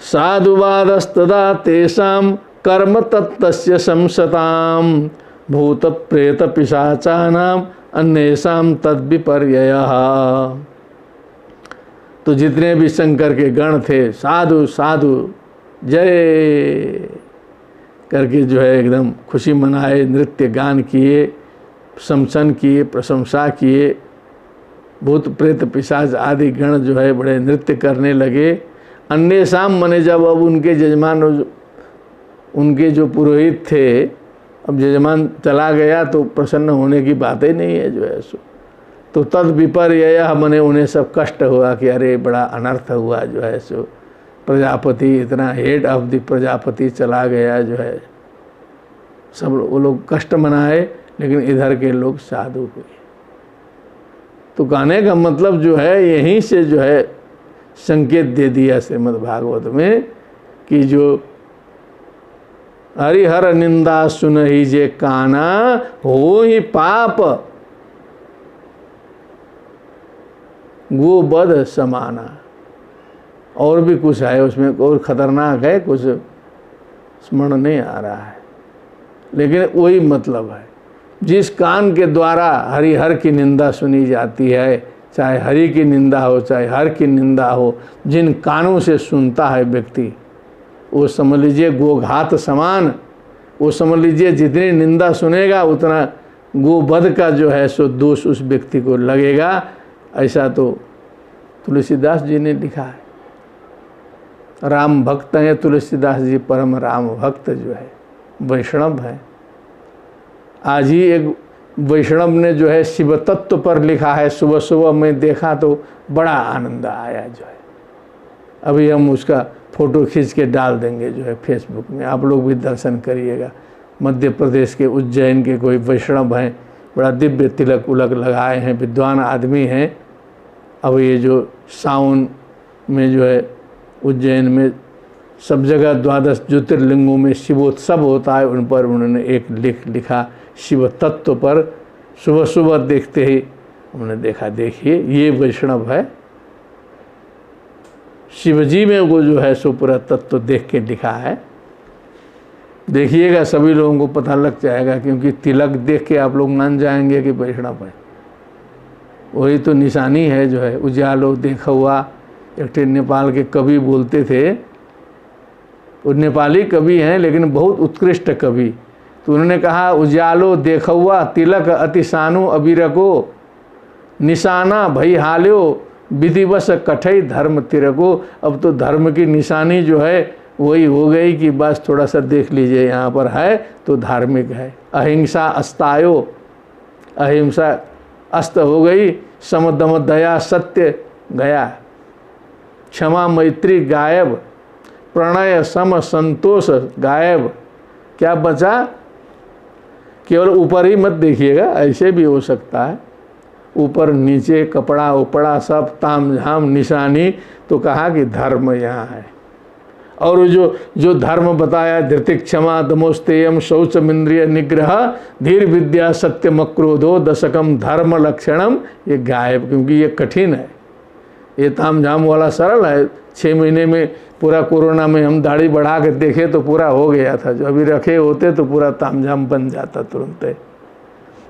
साधुवादस्तदा तेषां कर्म तत्तस्य संसतां भूत प्रेत पिशाचानां अन्येषां तद्विपर्ययः। तो जितने भी शंकर के गण थे, साधु साधु जय करके जो है एकदम खुशी मनाए, नृत्य गान किए, शमसन किए, प्रशंसा किए। भूत प्रेत पिशाच आदि गण जो है बड़े नृत्य करने लगे। अन्येषां मने जब अब उनके जजमान, उनके जो पुरोहित थे अब यजमान चला गया तो प्रसन्न होने की बात ही नहीं है जो है सो। तो तद विपर्यय मने उन्हें सब कष्ट हुआ कि अरे बड़ा अनर्थ हुआ जो है सो, प्रजापति इतना हेड ऑफ द प्रजापति चला गया जो है। सब वो लोग कष्ट मनाए, लेकिन इधर के लोग साधु हुए। तो कहने का मतलब जो है यहीं से जो है संकेत दे दिया श्रीमद् भागवत में कि जो हरिहर निंदा सुनहि जे काना हो ही पाप गोवध समाना। और भी कुछ है उसमें, और खतरनाक है, कुछ स्मरण नहीं आ रहा है, लेकिन वही मतलब है। जिस कान के द्वारा हरिहर की निंदा सुनी जाती है, चाहे हरि की निंदा हो चाहे हर की निंदा हो, जिन कानों से सुनता है व्यक्ति, वो समझ लीजिए गोघात समान। वो समझ लीजिए जितनी निंदा सुनेगा उतना गोवध का जो है सो दोष उस व्यक्ति को लगेगा। ऐसा तो तुलसीदास जी ने लिखा है। राम भक्त हैं तुलसीदास जी, परम राम भक्त जो है वैष्णव है। आज ही एक वैष्णव ने जो है शिव तत्व पर लिखा है, सुबह सुबह मैं देखा तो बड़ा आनंद आया जो है। अभी हम उसका फ़ोटो खींच के डाल देंगे जो है फेसबुक में, आप लोग भी दर्शन करिएगा। मध्य प्रदेश के उज्जैन के कोई वैष्णव हैं, बड़ा दिव्य तिलक उलक लगाए हैं, विद्वान आदमी हैं। अब ये जो सावन में जो है उज्जैन में सब जगह 12 ज्योतिर्लिंगों में शिवोत्सव होता है, उन पर उन्होंने एक लिखा शिव तत्व पर। सुबह सुबह देखते ही उन्होंने देखा, देखिए ये वैष्णव है, शिवजी में वो जो है सो पूरा तत्व देख के लिखा है। देखिएगा, सभी लोगों को पता लग जाएगा, क्योंकि तिलक देख के आप लोग मान जाएंगे कि वैष्णव है। वही तो निशानी है जो है। उजालो देखा हुआ, एक नेपाल के कवि बोलते थे, वो नेपाली कवि हैं लेकिन बहुत उत्कृष्ट कवि। तो उन्होंने कहा उजालो देखा हुआ तिलक अतिशानु अबीरको, निशाना भई हाल्यो विधिवश कठई धर्म तिरको। अब तो धर्म की निशानी जो है वही हो गई कि बस थोड़ा सा देख लीजिए यहाँ पर है तो धार्मिक है। अहिंसा अस्तायो, अहिंसा अस्त हो गई, सम दम दया सत्य गया, क्षमा मैत्री गायब, प्रणय सम संतोष गायब। क्या बचा? केवल ऊपर ही मत देखिएगा, ऐसे भी हो सकता है, ऊपर नीचे कपड़ा उपड़ा सब ताम झाम निशानी। तो कहा कि धर्म यहाँ है। और जो धर्म बताया, धृति क्षमा दमोस्तेयम शौचमिंद्रिय निग्रह धीर विद्या सत्यम क्रोधो दशकम धर्म लक्षणम, ये गायब, क्योंकि ये कठिन है। ये ताम झाम वाला सरल है। 6 महीने में पूरा कोरोना में हम दाढ़ी बढ़ा के देखे तो पूरा हो गया था, जो अभी रखे होते तो पूरा ताम झाम बन जाता तुरंत।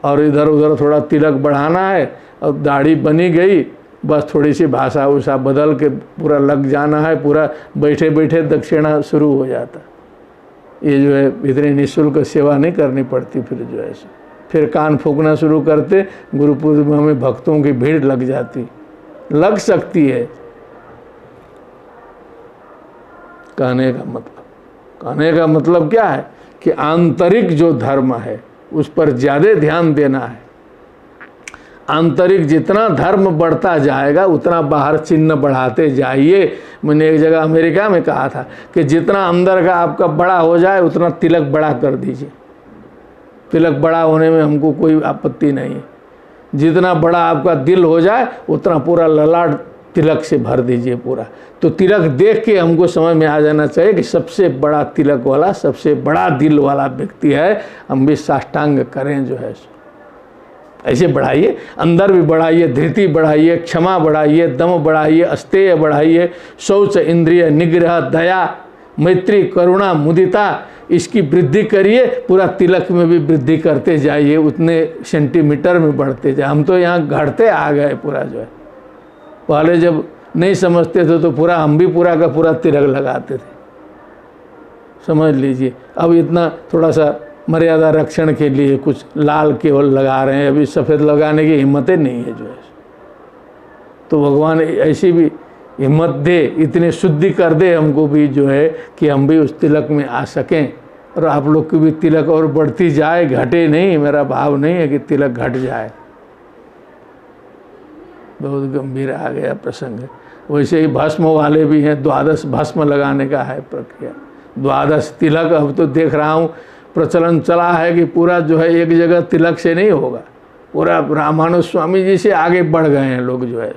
और इधर उधर थोड़ा तिलक बढ़ाना है, अब दाढ़ी बनी गई, बस थोड़ी सी भाषा उषा बदल के पूरा लग जाना है, पूरा बैठे बैठे दक्षिणा शुरू हो जाता। ये जो है इतनी निःशुल्क सेवा नहीं करनी पड़ती। फिर जो है फिर कान फूंकना शुरू करते, गुरु पूर्णिमा में भक्तों की भीड़ लग जाती, लग सकती है। कहने का मतलब क्या है कि आंतरिक जो धर्म है उस पर ज़्यादा ध्यान देना है। आंतरिक जितना धर्म बढ़ता जाएगा उतना बाहर चिन्ह बढ़ाते जाइए। मैंने एक जगह अमेरिका में कहा था कि जितना अंदर का आपका बड़ा हो जाए उतना तिलक बड़ा कर दीजिए। तिलक बड़ा होने में हमको कोई आपत्ति नहीं है। जितना बड़ा आपका दिल हो जाए उतना पूरा ललाट तिलक से भर दीजिए पूरा। तो तिलक देख के हमको समझ में आ जाना चाहिए कि सबसे बड़ा तिलक वाला, सबसे बड़ा दिल वाला व्यक्ति है, हम भी साष्टांग करें जो है। ऐसे बढ़ाइए, अंदर भी बढ़ाइए, धृति बढ़ाइए, क्षमा बढ़ाइए, दम बढ़ाइए, अस्तेय बढ़ाइए, शौच इंद्रिय निग्रह, दया मैत्री करुणा मुदिता, इसकी वृद्धि करिए। पूरा तिलक में भी वृद्धि करते जाइए, उतने सेंटीमीटर में बढ़ते जाए। हम तो यहाँ घटते आ गए पूरा जो है। पहले जब नहीं समझते थे तो पूरा हम भी पूरा का पूरा तिलक लगाते थे, समझ लीजिए। अब इतना थोड़ा सा मर्यादा रक्षण के लिए कुछ लाल केवल लगा रहे हैं, अभी सफ़ेद लगाने की हिम्मतें नहीं है जो है। तो भगवान ऐसी भी हिम्मत दे, इतनी शुद्धि कर दे हमको भी जो है कि हम भी उस तिलक में आ सकें। और आप लोग की भी तिलक और बढ़ती जाए, घटे नहीं। मेरा भाव नहीं है कि तिलक घट जाए। बहुत गंभीर आ गया प्रसंग। वैसे ही भस्म वाले भी हैं, 12 भस्म लगाने का है प्रक्रिया, 12 तिलक। अब तो देख रहा हूँ प्रचलन चला है कि पूरा जो है एक जगह तिलक से नहीं होगा, पूरा रामानुज स्वामी जी से आगे बढ़ गए हैं लोग जो है।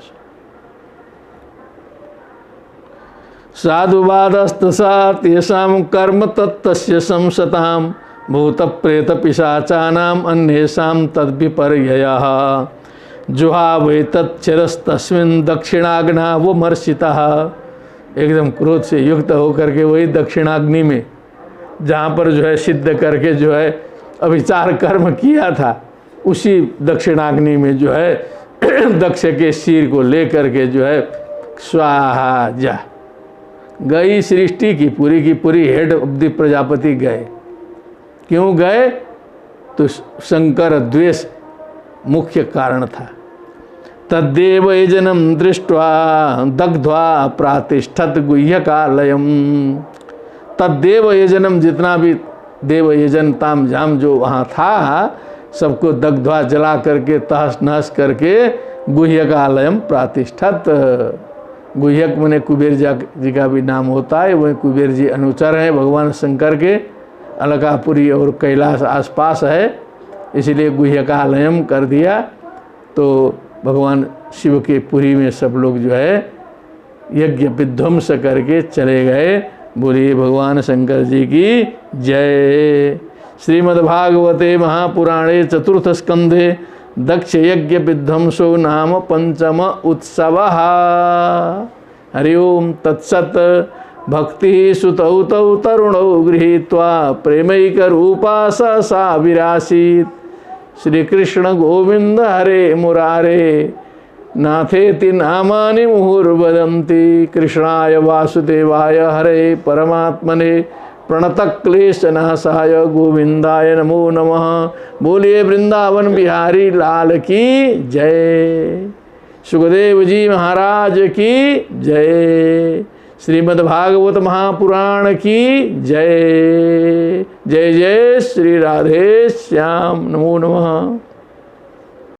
साधुवादस्तसा तेषां कर्म तत्तस्य संसतां भूत प्रेत पिशाचानाम अन्येषां तद्विपर्ययः जुहावे तच्चरस्तस्मिन् दक्षिणाग्ना वो मर्षितः। एकदम क्रोध से युक्त होकर के वही दक्षिणाग्नि में, जहाँ पर जो है सिद्ध करके जो है अभिचार कर्म किया था, उसी दक्षिणाग्नि में जो है दक्ष के सिर को लेकर के जो है स्वाहा जा गई। सृष्टि की पूरी हेड ऑफ द प्रजापति गए। क्यों गए? तो शंकर द्वेष मुख्य कारण था। तद्देव यजनम दृष्ट्वा दग्ध्वा प्रातिष्ठत गुह्यकालयम। तद्देव यजनम, जितना भी देव यजन ताम झाम जो वहाँ था, सबको दग्ध्वा जला करके तहस नहस करके गुह्यकालयम प्रातिष्ठत। गुह्यक मने कुबेर जी का भी नाम होता है, वह कुबेर जी अनुचर हैं भगवान शंकर के। अलकापुरी और कैलाश आसपास है, इसलिए गुह्यकालयम कर दिया। तो भगवान शिव के पुरी में सब लोग जो है यज्ञ विध्वंस करके चले गए। बोलिए भगवान शंकर जी की जय। श्रीमद्भागवते महापुराणे चतुर्थ स्कंधे दक्ष यज्ञ विध्वंसो नाम पंचम उत्सवः। हरि ओम तत्सत। भक्ति सुतौ तौ तरुणौ गृहीत्वा प्रेमैक रूपा सा विरासीत्। श्री कृष्ण गोविंद हरे मुरारे नाथेति नामानि मुहुर्वदन्ति। कृष्णाय वासुदेवाय हरे परमात्मने प्रणतक्लेशनाशाय गोविंदाय नमो नमः। बोलिए वृंदावन बिहारी लाल की जय। सुखदेव जी महाराज की जय। श्रीमद्भागवत महापुराण की जय। जय जय श्री राधे श्याम। नमो नमः।